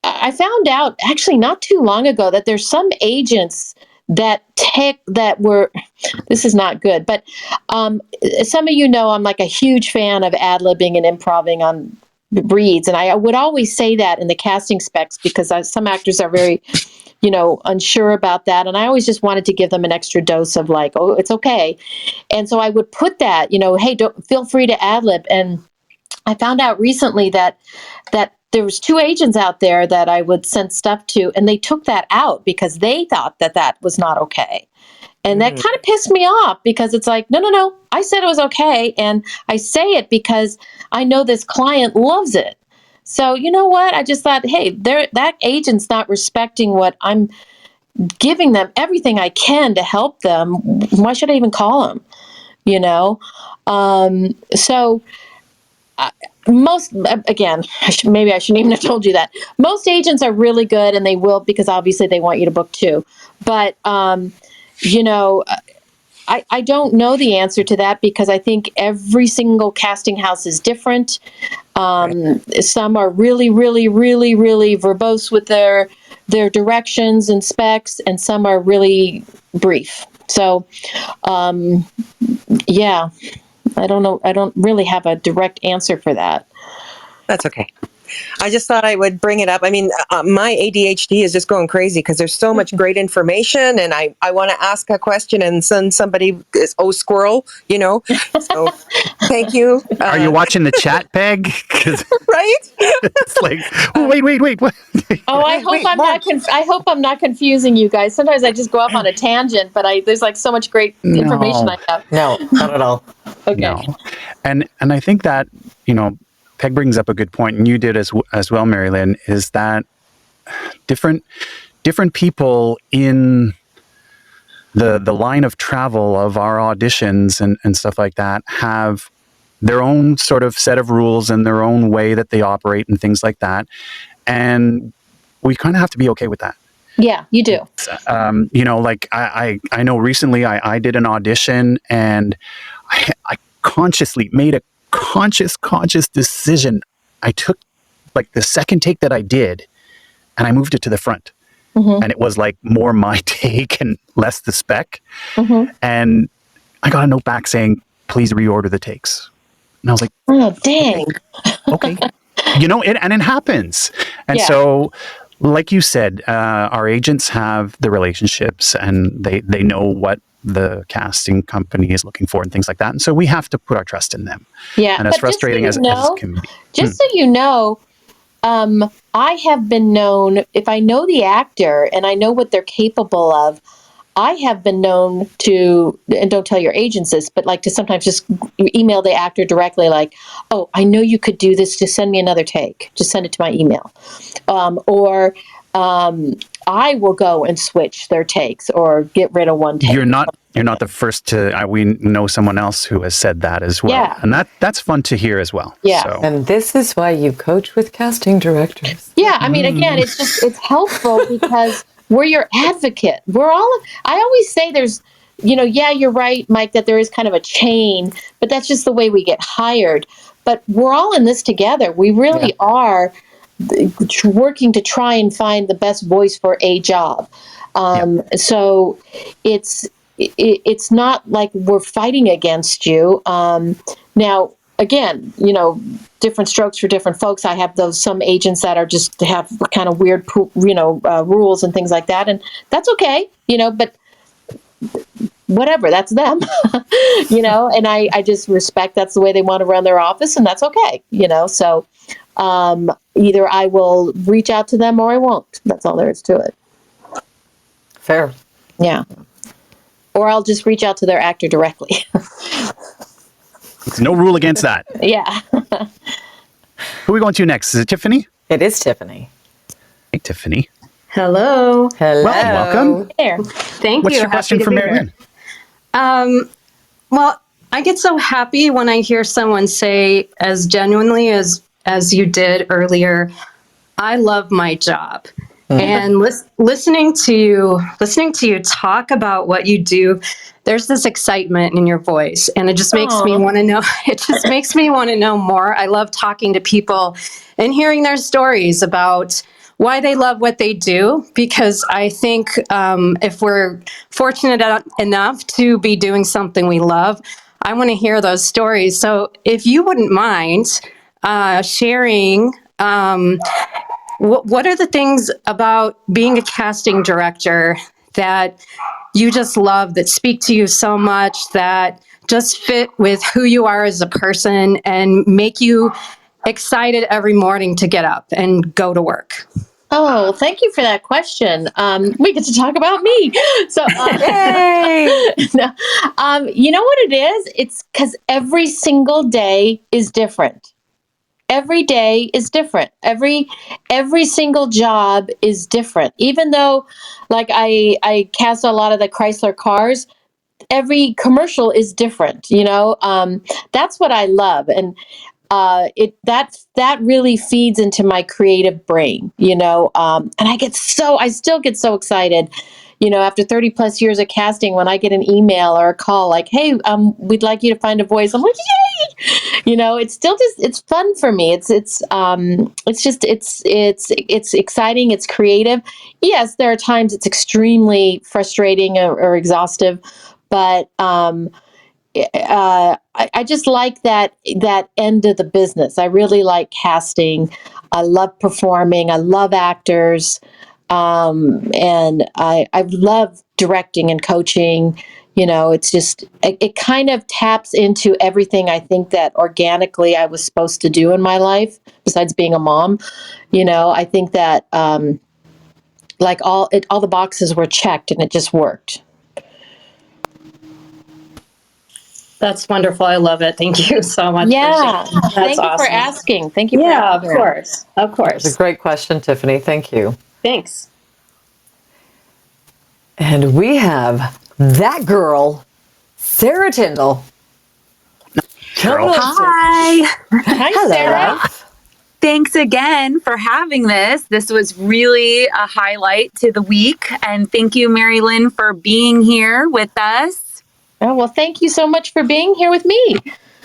I found out actually not too long ago that there's some agents this is not good, but some of I'm like a huge fan of ad-libbing and improvising on reads, and I would always say that in the casting specs, because some actors are very unsure about that, and I always just wanted to give them an extra dose of like, oh, it's okay. And so I would put that, hey, feel free to ad-lib. And I found out recently that there was 2 agents out there that I would send stuff to, and they took that out because they thought that was not okay. And that kind of pissed me off, because it's like, no, I said it was okay. And I say it because I know this client loves it. So you know what? I just thought, hey, that agent's not respecting what I'm giving them, everything I can to help them. Why should I even call them? So most, again, maybe I shouldn't even have told you that. Most agents are really good, and they will, because obviously they want you to book too. But, I don't know the answer to that, because I think every single casting house is different. Some are really, really, really, really verbose with their directions and specs, and some are really brief. So, yeah. I don't know. I don't really have a direct answer for that. That's okay. I just thought I would bring it up. I mean, my ADHD is just going crazy because there's so much great information, and I want to ask a question, and then somebody is, squirrel, So thank you. Are you watching the chat, Peg? Right? It's like, oh, wait. What? Oh, I hope I'm not confusing you guys. Sometimes I just go off on a tangent, but there's like so much great information I have. No, not at all. Okay. No. And I think that, Peg brings up a good point, and you did as well, Mary Lynn, is that different people in the line of travel of our auditions and stuff like that have their own sort of set of rules and their own way that they operate and things like that. And we kind of have to be okay with that. Yeah, you do. Like I know recently I did an audition, and I consciously made a conscious decision. I took like the second take that I did, and I moved it to the front. Mm-hmm. And it was like more my take and less the spec. Mm-hmm. And I got a note back saying, please reorder the takes. And I was like, oh, dang. Okay. And it happens. And Yeah. so, like you said, our agents have the relationships, and they know what the casting company is looking for and things like that. And so we have to put our trust in them. Yeah. And as But frustrating as it can be. Just so you know, I have been known, if I know the actor and I know what they're capable of, I have been known to, and don't tell your agents this, but like to sometimes just email the actor directly, like, oh, I know you could do this. Just send me another take. Just send it to my email. Or I will go and switch their takes or get rid of one take. You're not the first to. We know someone else who has said that as well, Yeah. and that's fun to hear as well. Yeah. So. And this is why you coach with casting directors. Yeah, I mean, again, it's helpful because we're your advocate. I always say there's, yeah, you're right, Mike, that there is kind of a chain, but that's just the way we get hired. But we're all in this together. We really are working to try and find the best voice for a job. So it's not like we're fighting against you. Now, again, different strokes for different folks. I have some agents that are just have kind of weird, rules and things like that. And that's okay, but whatever, that's them, and I just respect that's the way they want to run their office, and that's okay, so either I will reach out to them or I won't. That's all there is to it. Fair. Yeah. Or I'll just reach out to their actor directly. There's no rule against that. Yeah. Who are we going to next? Is it Tiffany? It is Tiffany. Hey, Tiffany. Hello. Hello. Welcome. There. Thank What's you. your question Happy to for be Mary here. Lynn? Well, I get so happy when I hear someone say as genuinely as you did earlier, I love my job. And listening to you talk about what you do, there's this excitement in your voice, and it just makes me want to know. It just makes me want to know more. I love talking to people and hearing their stories about why they love what they do, because I think if we're fortunate enough to be doing something we love, I want to hear those stories. So if you wouldn't mind sharing. What are the things about being a casting director that you just love, that speak to you so much, that just fit with who you are as a person and make you excited every morning to get up and go to work? Oh, thank you for that question. We get to talk about me. So, Yay! you know what it is? It's because every single day is different. Every day is different. Every single job is different. Even though, like, I cast a lot of the Chrysler cars, every commercial is different. That's what I love, and that really feeds into my creative brain. And I still get so excited. After 30 plus years of casting, when I get an email or a call like, hey, we'd like you to find a voice, I'm like, yay! It's still it's fun for me. It's exciting. It's creative. Yes, there are times it's extremely frustrating or exhaustive, but I just like that end of the business. I really like casting. I love performing. I love actors. And I love directing and coaching. It's just, it kind of taps into everything I think that organically I was supposed to do in my life, besides being a mom. I think that, like all the boxes were checked and it just worked. That's wonderful. I love it. Thank you so much. Yeah. Thank you for awesome. asking. Thank you for Yeah, of asking. course. Of course. It's a great question, Tiffany. Thank you. Thanks. And we have that girl, Sarah Tyndall. Girl. Hi. Hi, Hello. Sarah. thanks again for having this. This was really a highlight to the week. And thank you, Mary Lynn, for being here with us. Oh, well, thank you so much for being here with me.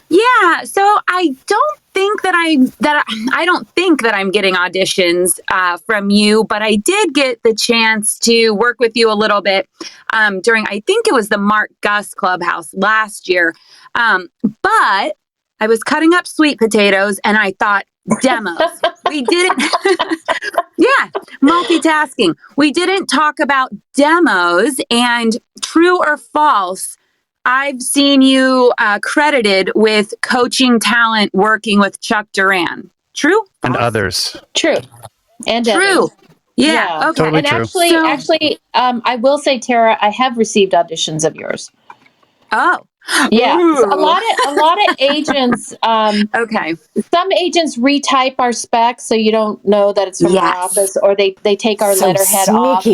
Yeah, so I don't think that I don't think that I'm getting auditions from you, but I did get the chance to work with you a little bit during, I think it was the Mark Gus Clubhouse last year. But I was cutting up sweet potatoes and I thought, demos. We didn't, yeah, multitasking. We didn't talk about demos, and true or false, I've seen you credited with coaching talent working with Chuck Duran. True? And others. True. And True. others. Yeah. Okay. Totally And true. actually, I will say, Tara, I have received auditions of yours. Oh. Yeah. Ooh. So a lot of agents. Okay. Some agents retype our specs so you don't know that it's from our office, or they take our letterhead off.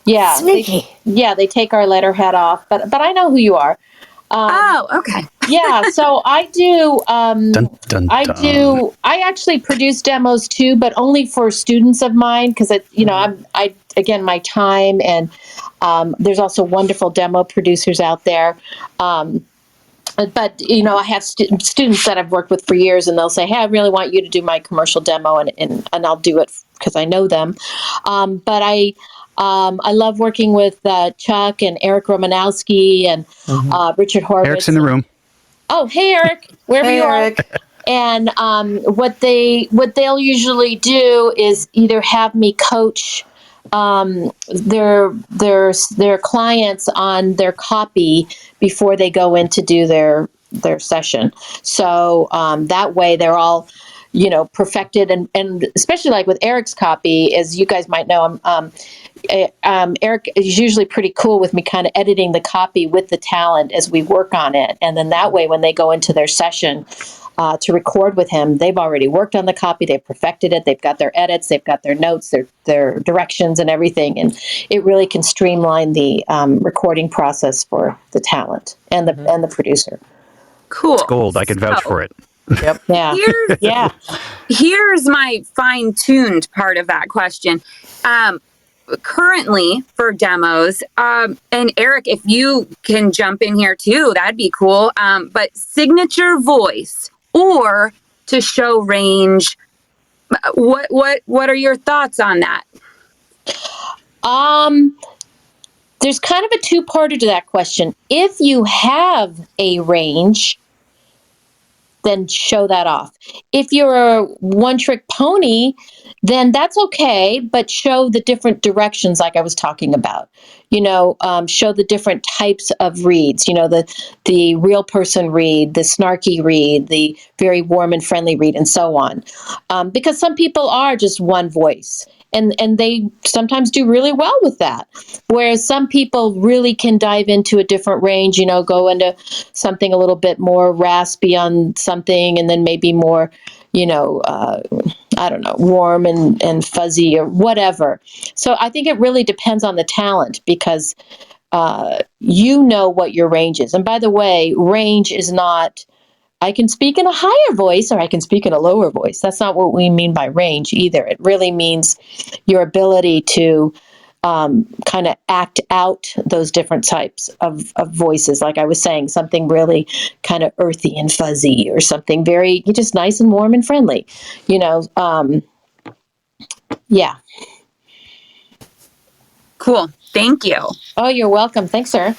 Yeah. Sneaky. They take our letterhead off. But I know who you are. Okay. Yeah, so I do. Dun, dun, I dun. do. I actually produce demos too, but only for students of mine because I again my time, and there's also wonderful demo producers out there. But I have students that I've worked with for years, and they'll say, "Hey, I really want you to do my commercial demo," and I'll do it because I know them. But I love working with Chuck and Eric Romanowski and Richard Horvitz. Eric's in the room. Oh, hey, Eric, wherever you are. And what they'll usually do is either have me coach their clients on their copy before they go in to do their session. So that way they're all perfected, and especially like with Eric's copy, as you guys might know, Eric is usually pretty cool with me kind of editing the copy with the talent as we work on it. And then that way, when they go into their session to record with him, they've already worked on the copy, they've perfected it, they've got their edits, they've got their notes, their directions and everything. And it really can streamline the recording process for the talent and the producer. Cool. It's gold. I can vouch for it. Yep. Yeah. Here's my fine-tuned part of that question. Currently for demos, and Eric, if you can jump in here too, that'd be cool. But signature voice or to show range, what are your thoughts on that? There's kind of a two-parter to that question. If you have a range, then show that off. If you're a one-trick pony, then that's okay, but show the different directions like I was talking about. Show the different types of reads, the real person read, the snarky read, the very warm and friendly read, and so on. Because some people are just one voice. And they sometimes do really well with that. Whereas some people really can dive into a different range, go into something a little bit more raspy on something, and then maybe more, I don't know, warm and fuzzy or whatever. So I think it really depends on the talent because what your range is. And by the way, range is not, I can speak in a higher voice or I can speak in a lower voice. That's not what we mean by range either. It really means your ability to kind of act out those different types of voices. Like I was saying, something really kind of earthy and fuzzy or something very just nice and warm and friendly, yeah. Cool. Thank you. Oh, you're welcome. Thanks, sir.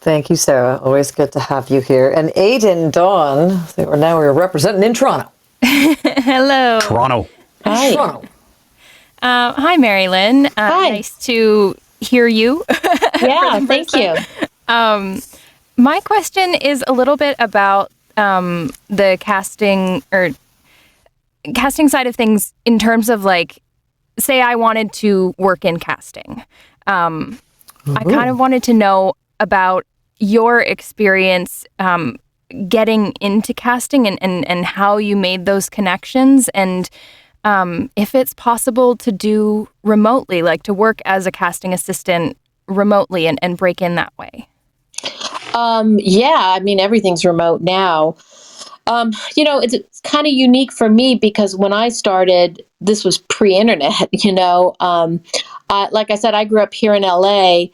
Thank you, Sarah. Always good to have you here. And Aiden, Dawn, we're representing in Toronto. Hello. Toronto. Hi. Toronto. Hi, Mary Lynn. Hi. Nice to hear you. Yeah, thank you. My question is a little bit about the casting side of things in terms of say I wanted to work in casting. I kind of wanted to know about your experience getting into casting and how you made those connections, and if it's possible to do remotely, to work as a casting assistant remotely and break in that way. Yeah, I mean, everything's remote now. It's kind of unique for me because when I started, this was pre-internet. Like I said, I grew up here in LA,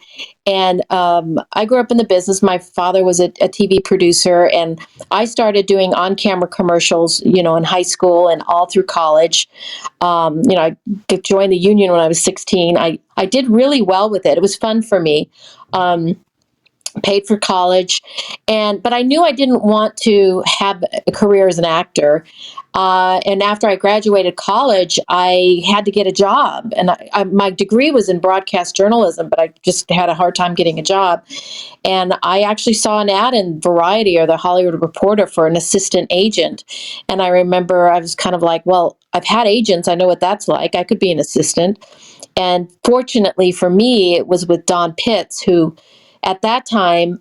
and I grew up in the business. My father was a TV producer, and I started doing on-camera commercials, in high school and all through college. I joined the union when I was 16. I did really well with it. It was fun for me. Paid for college, but I knew I didn't want to have a career as an actor. And after I graduated college, I had to get a job, and my degree was in broadcast journalism, but I just had a hard time getting a job. And I actually saw an ad in Variety or the Hollywood Reporter for an assistant agent. And I remember I was kind of like, well, I've had agents. I know what that's like. I could be an assistant. And fortunately for me, it was with Don Pitts, who at that time,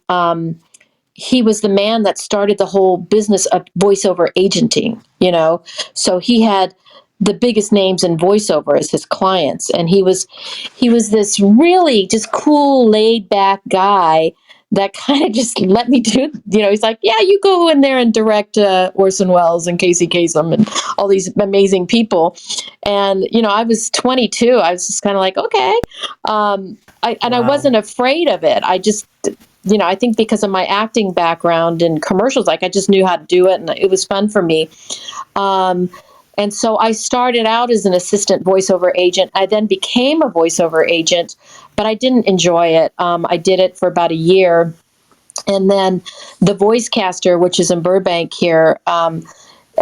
he was the man that started the whole business of voiceover agenting, So he had the biggest names in voiceover as his clients. And he was this really just cool, laid back guy that kind of just let me do, he's like, yeah, you go in there and direct Orson Welles and Casey Kasem and all these amazing people. And, I was 22. I was just kind of like, okay. I wasn't afraid of it. I just, I think because of my acting background in commercials, I just knew how to do it, and it was fun for me. And so I started out as an assistant voiceover agent. I then became a voiceover agent, but I didn't enjoy it. I did it for about a year. And then the Voice Caster, which is in Burbank here,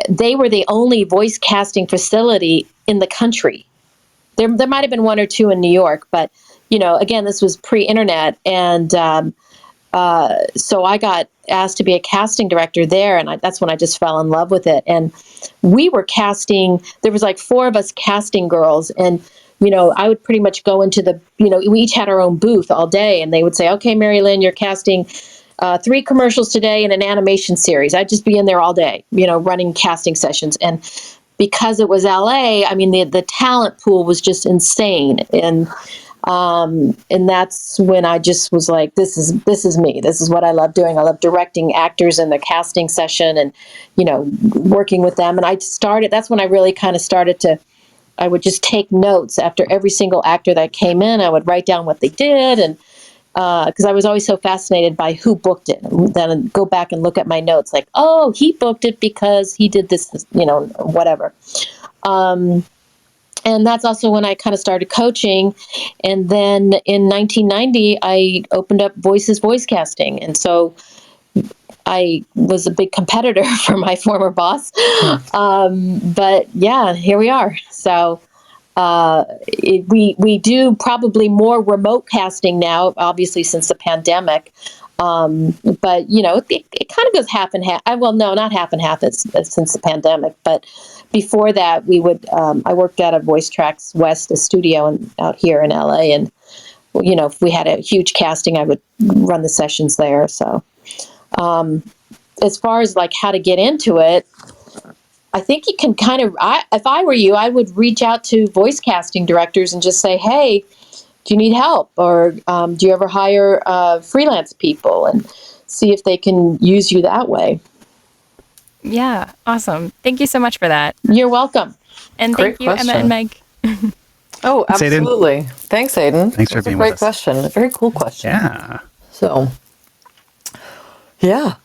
they were the only voice casting facility in the country. There might have been one or two in New York, but, again, this was pre-internet. And so I got asked to be a casting director there, and that's when I just fell in love with it. And we were casting, there was like 4 of us casting girls, and, I would pretty much go into we each had our own booth all day, and they would say, okay, Mary Lynn, you're casting 3 commercials today in an animation series. I'd just be in there all day, running casting sessions. And because it was LA, I mean, the talent pool was just insane. And that's when I just was like, this is me. This is what I love doing. I love directing actors in the casting session and, working with them. And that's when I really kind of started I would just take notes after every single actor that came in. I would write down what they did. And, because I was always so fascinated by who booked it. And then go back and look at my notes like, oh, he booked it because he did this, whatever. And that's also when I kind of started coaching. And then in 1990, I opened up Voices Voice Casting. And so I was a big competitor for my former boss. But yeah, here we are. So we do probably more remote casting now, obviously, since the pandemic. But, it kind of goes half and half. Well, no, not half and half since the pandemic. But before that, I worked at a Voice Tracks West, a studio out here in LA. And, if we had a huge casting, I would run the sessions there. So as far as like how to get into it, I think you can kind of, if I were you, I would reach out to voice casting directors and just say, hey, do you need help? Or do you ever hire freelance people, and see if they can use you that way? Yeah, awesome. Thank you so much for that. You're welcome. And Great thank you, question. Emma and Meg. Oh, absolutely. Thanks, Aiden. Thanks for being with us. That's a great question. A very cool question. Yeah. So, yeah,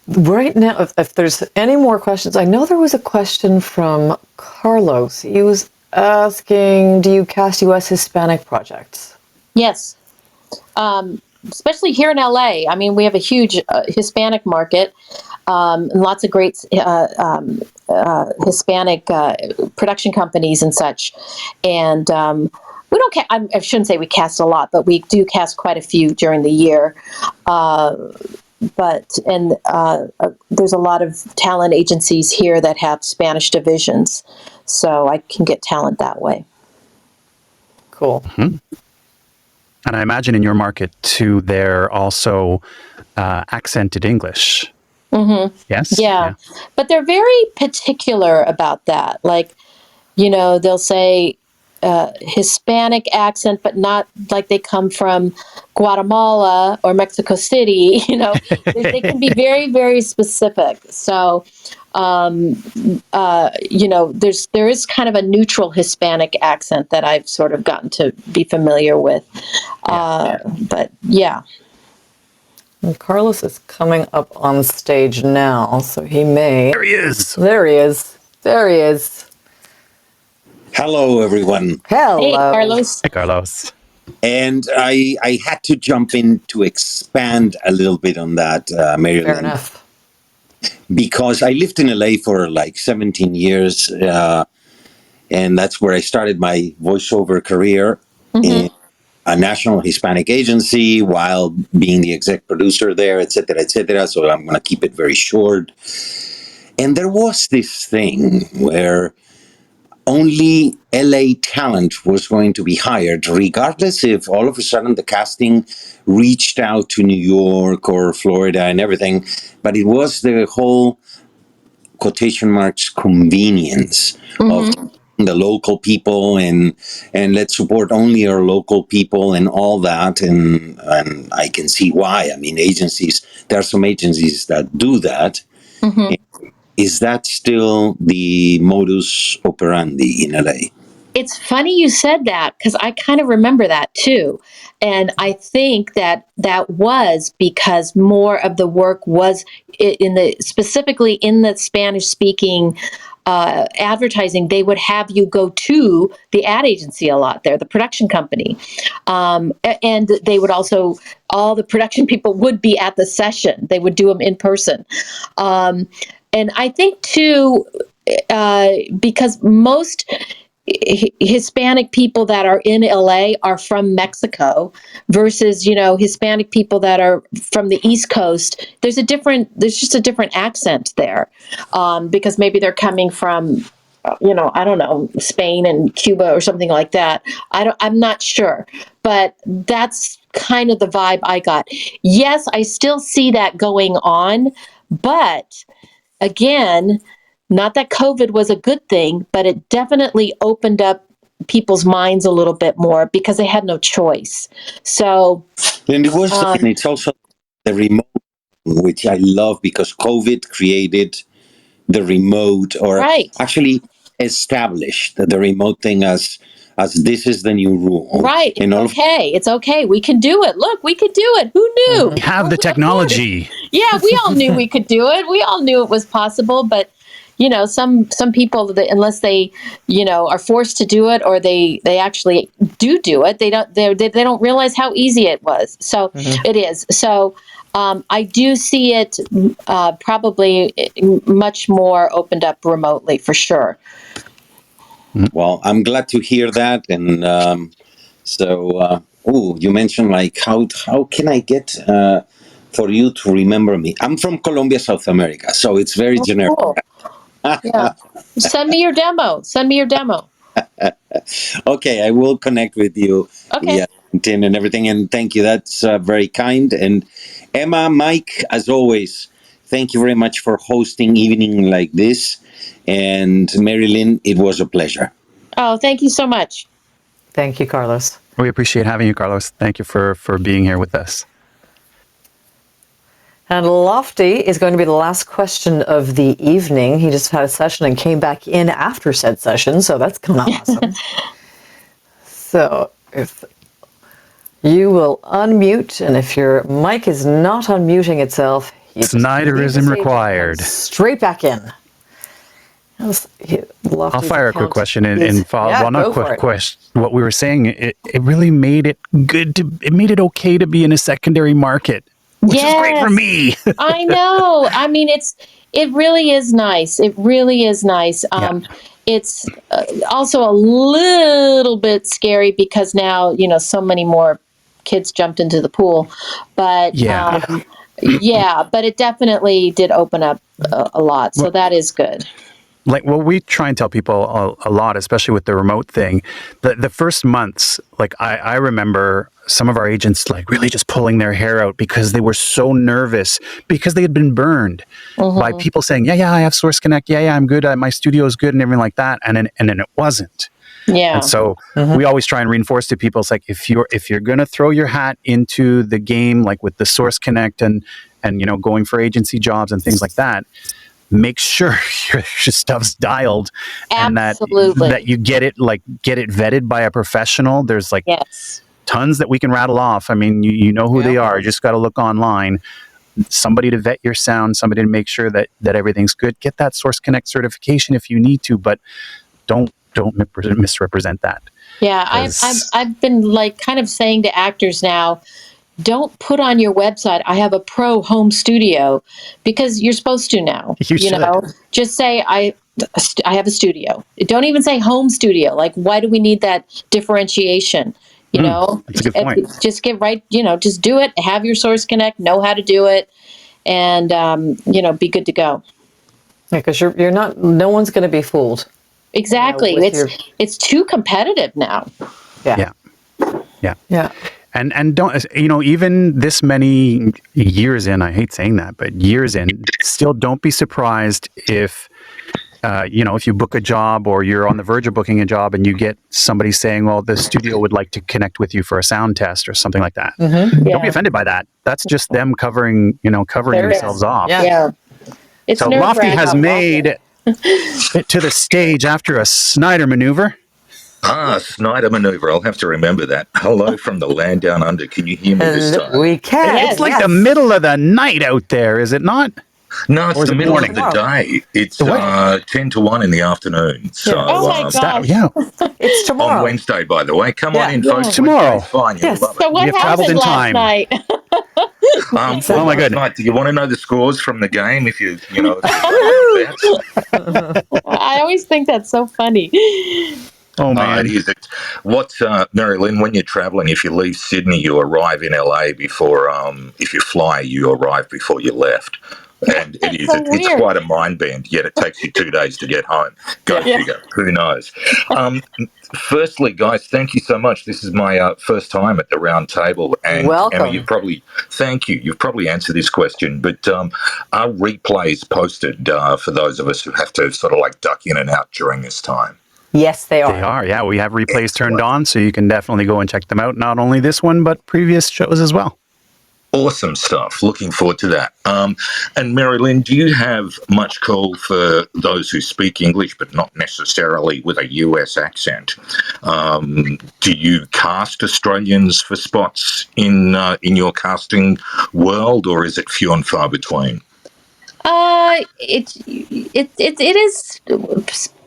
right now, if there's any more questions, I know there was a question from Carlos. He was asking, do you cast U.S. Hispanic projects? Yes. Especially here in LA. I mean, we have a huge Hispanic market, and lots of great Hispanic production companies and such. And we don't I shouldn't say we cast a lot, but we do cast quite a few during the year. There's a lot of talent agencies here that have Spanish divisions, so I can get talent that way. Cool. Mm-hmm. And I imagine in your market too, they're also accented English. Mm-hmm. Yes. Yeah, but they're very particular about that. Like, they'll say, Hispanic accent, but not like they come from Guatemala or Mexico City. They can be very, very specific. So, there is kind of a neutral Hispanic accent that I've sort of gotten to be familiar with. But yeah. And Carlos is coming up on stage now, so he may. There he is. There he is. There he is. Hello, everyone. Hello. Hey, Carlos. Hey, Carlos. And I had to jump in to expand a little bit on that, Marilyn. Fair enough. Because I lived in LA for like 17 years, and that's where I started my voiceover career in a national Hispanic agency while being the exec producer there, et cetera, et cetera. So I'm going to keep it very short. And there was this thing where only LA talent was going to be hired, regardless if all of a sudden the casting reached out to New York or Florida and everything. But it was the whole quotation marks convenience of the local people and let's support only our local people and all that. And I can see why. I mean, there are some agencies that do that. Is that still the modus operandi in LA? It's funny you said that because I kind of remember that too. And I think that was because more of the work was specifically in the Spanish speaking advertising. They would have you go to the ad agency a lot there, the production company. And they would also, all the production people would be at the session. They would do them in person. And I think too, because most Hispanic people that are in LA are from Mexico versus, Hispanic people that are from the East Coast. There's just a different accent there, because maybe they're coming from, I don't know, Spain and Cuba or something like that. I'm not sure, but that's kind of the vibe I got. Yes, I still see that going on, but again, not that COVID was a good thing, but it definitely opened up people's minds a little bit more because they had no choice. So, and it's also the remote, which I love because COVID created the remote, or actually established the remote thing as this is the new rule. Right. It's okay. We can do it. Look, we could do it. Who knew? We have the technology. Yeah, we all knew we could do it. We all knew it was possible, but some people, unless they, are forced to do it or they actually do it, they don't realize how easy it was. So it is. So I do see it probably much more opened up remotely for sure. Well, I'm glad to hear that. And you mentioned like how can I get for you to remember me? I'm from Colombia, South America, so it's very generic. Cool. Yeah. Send me your demo. Okay, I will connect with you. Okay. Yeah, LinkedIn and everything. And thank you. That's very kind. And Emma, Mike, as always, thank you very much for hosting evening like this. And Marilyn, it was a pleasure. Oh, thank you so much. Thank you, Carlos. We appreciate having you, Carlos. Thank you for being here with us. And Lofty is going to be the last question of the evening. He just had a session and came back in after said session, so that's kind of awesome. So if you will unmute, and if your mic is not unmuting itself, Snyderism required. Straight back in. I'll fire a quick question and follow. Yeah, well, not a quick question. What we were saying, it really made it good it made it okay to be in a secondary market. Which is great for me. I know. I mean, it really is nice. It really is nice. It's also a little bit scary because now, so many more kids jumped into the pool. But but it definitely did open up a lot. So that is good. We try and tell people a lot, especially with the remote thing. The first months, I remember some of our agents like really just pulling their hair out because they were so nervous because they had been burned by people saying, yeah, I have Source Connect. Yeah, I'm good. My studio is good and everything like that. And then it wasn't. Yeah. And so we always try and reinforce to people, it's like, if you're going to throw your hat into the game, like with the Source Connect and going for agency jobs and things like that, make sure your stuff's dialed. Absolutely. And that you get it vetted by a professional. There's like tons that we can rattle off. I mean, you know who they are. You just got to look online. Somebody to vet your sound, somebody to make sure that everything's good. Get that Source Connect certification if you need to, but don't misrepresent that. Yeah, I've been like kind of saying to actors now, don't put on your website, I have a pro home studio, because you're supposed to now. You know, just say I have a studio. Don't even say home studio. Like, why do we need that differentiation? You know, that's a good point. Just get right. Just do it. Have your Source Connect. Know how to do it, and be good to go. Yeah, because you're not. No one's going to be fooled. Exactly. It's too competitive now. Yeah. And don't, even this many years in, I hate saying that, but years in, still don't be surprised if, if you book a job or you're on the verge of booking a job and you get somebody saying, well, the studio would like to connect with you for a sound test or something like that. Don't be offended by that. That's just them covering themselves off. Yeah. So Lofty has made it to the stage after a Snyder maneuver. Snyder maneuver. I'll have to remember that. Hello from the land down under. Can you hear me this time? We can. It's like the middle of the night out there, is it not? No, it's the middle of the day. It's 10 to 1 in the afternoon. So, oh my gosh. It's tomorrow. On Wednesday, by the way. Come on in, folks. Tomorrow. Fine. You'll love it. So what happened last night? Oh my goodness. Do you want to know the scores from the game? If you I always think that's so funny. Oh, man. It is. Mary Lynn, when you're traveling, if you leave Sydney, you arrive in LA before, if you fly, you arrive before you left. And it's quite a mind bend, yet it takes you 2 days to get home. Go figure. Who knows? Firstly, guys, thank you so much. This is my first time at the round table. And welcome. Emma, thank you. You've probably answered this question, but are replays posted for those of us who have to sort of like duck in and out during this time? Yes, they are. They are, yeah. We have replays turned on, so you can definitely go and check them out. Not only this one, but previous shows as well. Awesome stuff. Looking forward to that. And Mary Lynn, do you have much call for those who speak English, but not necessarily with a US accent? Do you cast Australians for spots in your casting world, or is it few and far between? It is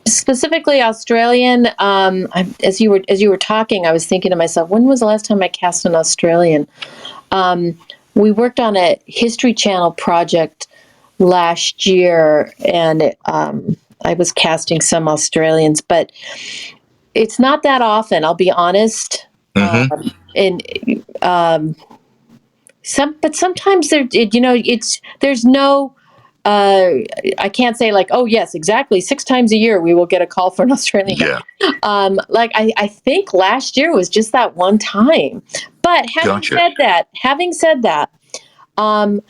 specifically Australian. As you were talking, I was thinking to myself, when was the last time I cast an Australian? We worked on a History Channel project last year, and I was casting some Australians, but it's not that often. I'll be honest. But sometimes there's no. I can't say like, oh yes, exactly 6 times a year we will get a call for an Australian guy. I think last year was just that one time. But having said that, I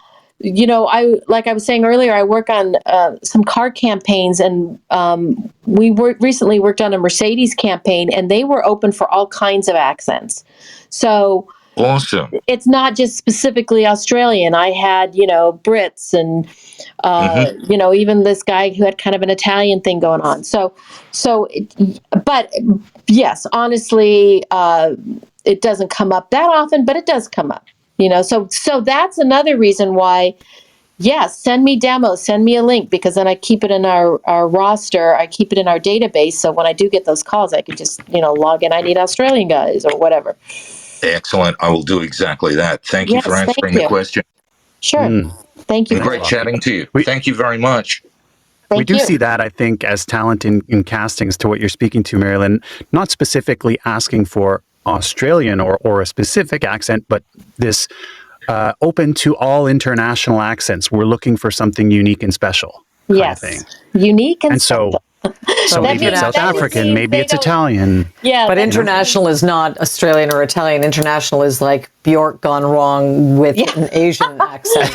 was saying earlier, I work on some car campaigns, and we recently worked on a Mercedes campaign, and they were open for all kinds of accents. So awesome. It's not just specifically Australian. I had, Brits and, even this guy who had kind of an Italian thing going on. But yes, honestly, it doesn't come up that often, but it does come up, so that's another reason why, yes, send me demos, send me a link, because then I keep it in our roster. I keep it in our database. So when I do get those calls, I can just, log in. I need Australian guys or whatever. Excellent. I will do exactly that. Thank you for answering the question. Sure. Thank you. And great chatting to you. Thank you very much. We do see that, I think, as talent in castings, to what you're speaking to, Mary Lynn, not specifically asking for Australian or a specific accent, but this open to all international accents. We're looking for something unique and special. Yes. Kind of thing. Unique and special. So So maybe it's South African, maybe it's Italian. Yeah. But international is not Australian or Italian. International is like Bjork gone wrong with an Asian accent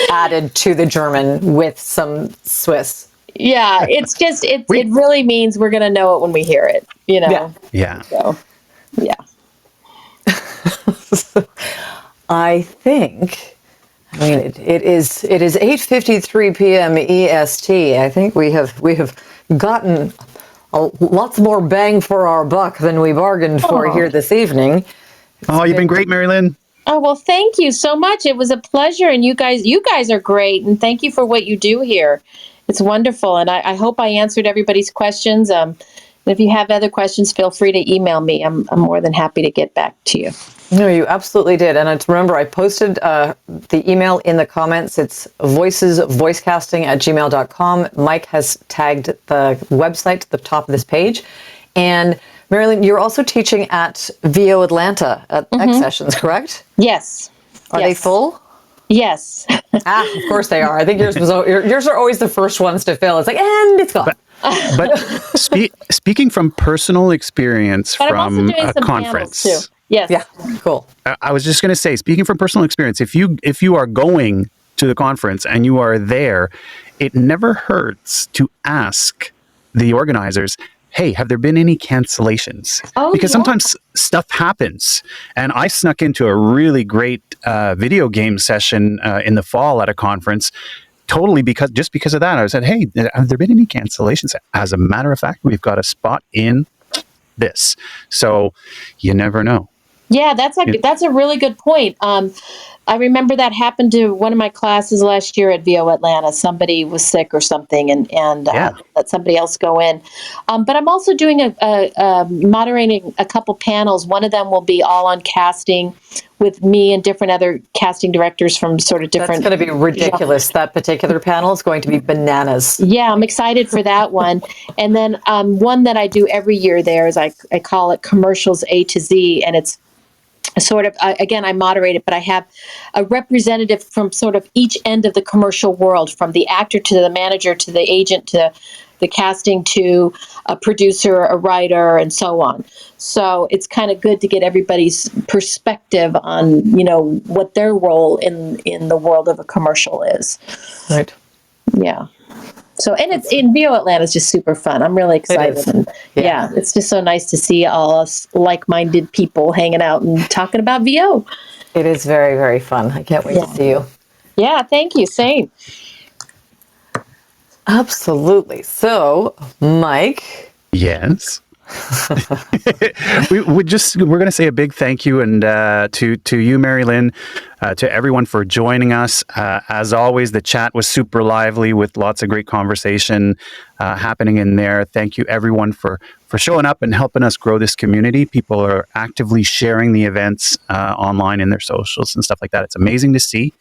added to the German with some Swiss. Yeah, it's just, it really means we're going to know it when we hear it, you know? Yeah. So, yeah. I think, I mean, it is 8:53 p.m. EST. I think we have gotten lots more bang for our buck than we bargained for here this evening. You've been great, Mary Lynn. Oh, well, thank you so much. It was a pleasure. And you guys are great. And thank you for what you do here. It's wonderful. And I hope I answered everybody's questions. If you have other questions, feel free to email me. I'm more than happy to get back to you. No, you absolutely did. And remember, I posted the email in the comments. It's voicecasting@gmail.com. Mike has tagged the website to the top of this page. And Mary Lynn, you're also teaching at VO Atlanta at X Sessions, correct? Yes. Are they full? Yes. Of course they are. I think yours are always the first ones to fill. It's like, and it's gone. But speaking from personal experience from a conference. Too. Yes. Yeah. Cool. I was just going to say, speaking from personal experience, if you are going to the conference and you are there, it never hurts to ask the organizers, hey, have there been any cancellations? Because sometimes stuff happens. And I snuck into a really great video game session in the fall at a conference, totally because of that. I said, hey, have there been any cancellations? As a matter of fact, we've got a spot in this. So you never know. Yeah, that's a really good point. I remember that happened to one of my classes last year at VO Atlanta. Somebody was sick or something, and let somebody else go in. But I'm also doing moderating a couple panels. One of them will be all on casting with me and different other casting directors from sort of different. That's going to be ridiculous. That particular panel is going to be bananas. Yeah, I'm excited for that one. And then one that I do every year there is I call it Commercials A to Z, and it's sort of, again, I moderate it, but I have a representative from sort of each end of the commercial world, from the actor to the manager to the agent to the casting to a producer, a writer, and so on. So it's kind of good to get everybody's perspective on, what their role in the world of a commercial is. Right. Yeah. So, and it's in VO Atlanta is just super fun. I'm really excited. And yeah, it's just so nice to see all us like-minded people hanging out and talking about VO. It is very, very fun. I can't wait to see you. Yeah, thank you. Same. Absolutely. So, Mike. Yes. We're going to say a big thank you and to you, Mary Lynn, to everyone for joining us. As always, the chat was super lively with lots of great conversation happening in there. Thank you, everyone, for showing up and helping us grow this community. People are actively sharing the events online in their socials and stuff like that. It's amazing to see.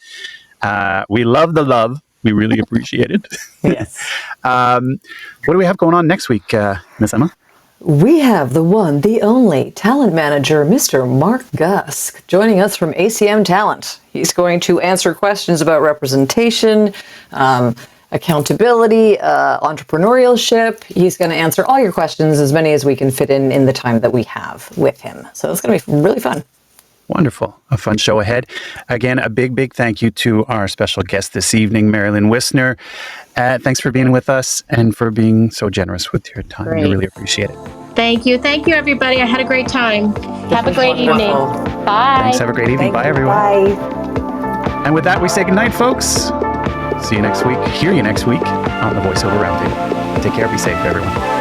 We love the love. We really appreciate it. Yes. What do we have going on next week, Miss Emma? We have the one, the only talent manager, Mr. Mark Gusk, joining us from ACM Talent. He's going to answer questions about representation, accountability, entrepreneurship. He's going to answer all your questions, as many as we can fit in the time that we have with him. So it's going to be really fun. Wonderful. A fun show ahead. Again, a big thank you to our special guest this evening, Lynn Wissner. Thanks for being with us and for being so generous with your time. Great. We really appreciate it. Thank you. Thank you, everybody. I had a great time. Have a great evening. Bye. Thanks. Have a great evening. Bye, everyone. Bye. And with that, we say goodnight, folks. See you next week. Hear you next week on the Voiceover Roundtable. Take care. Be safe, everyone.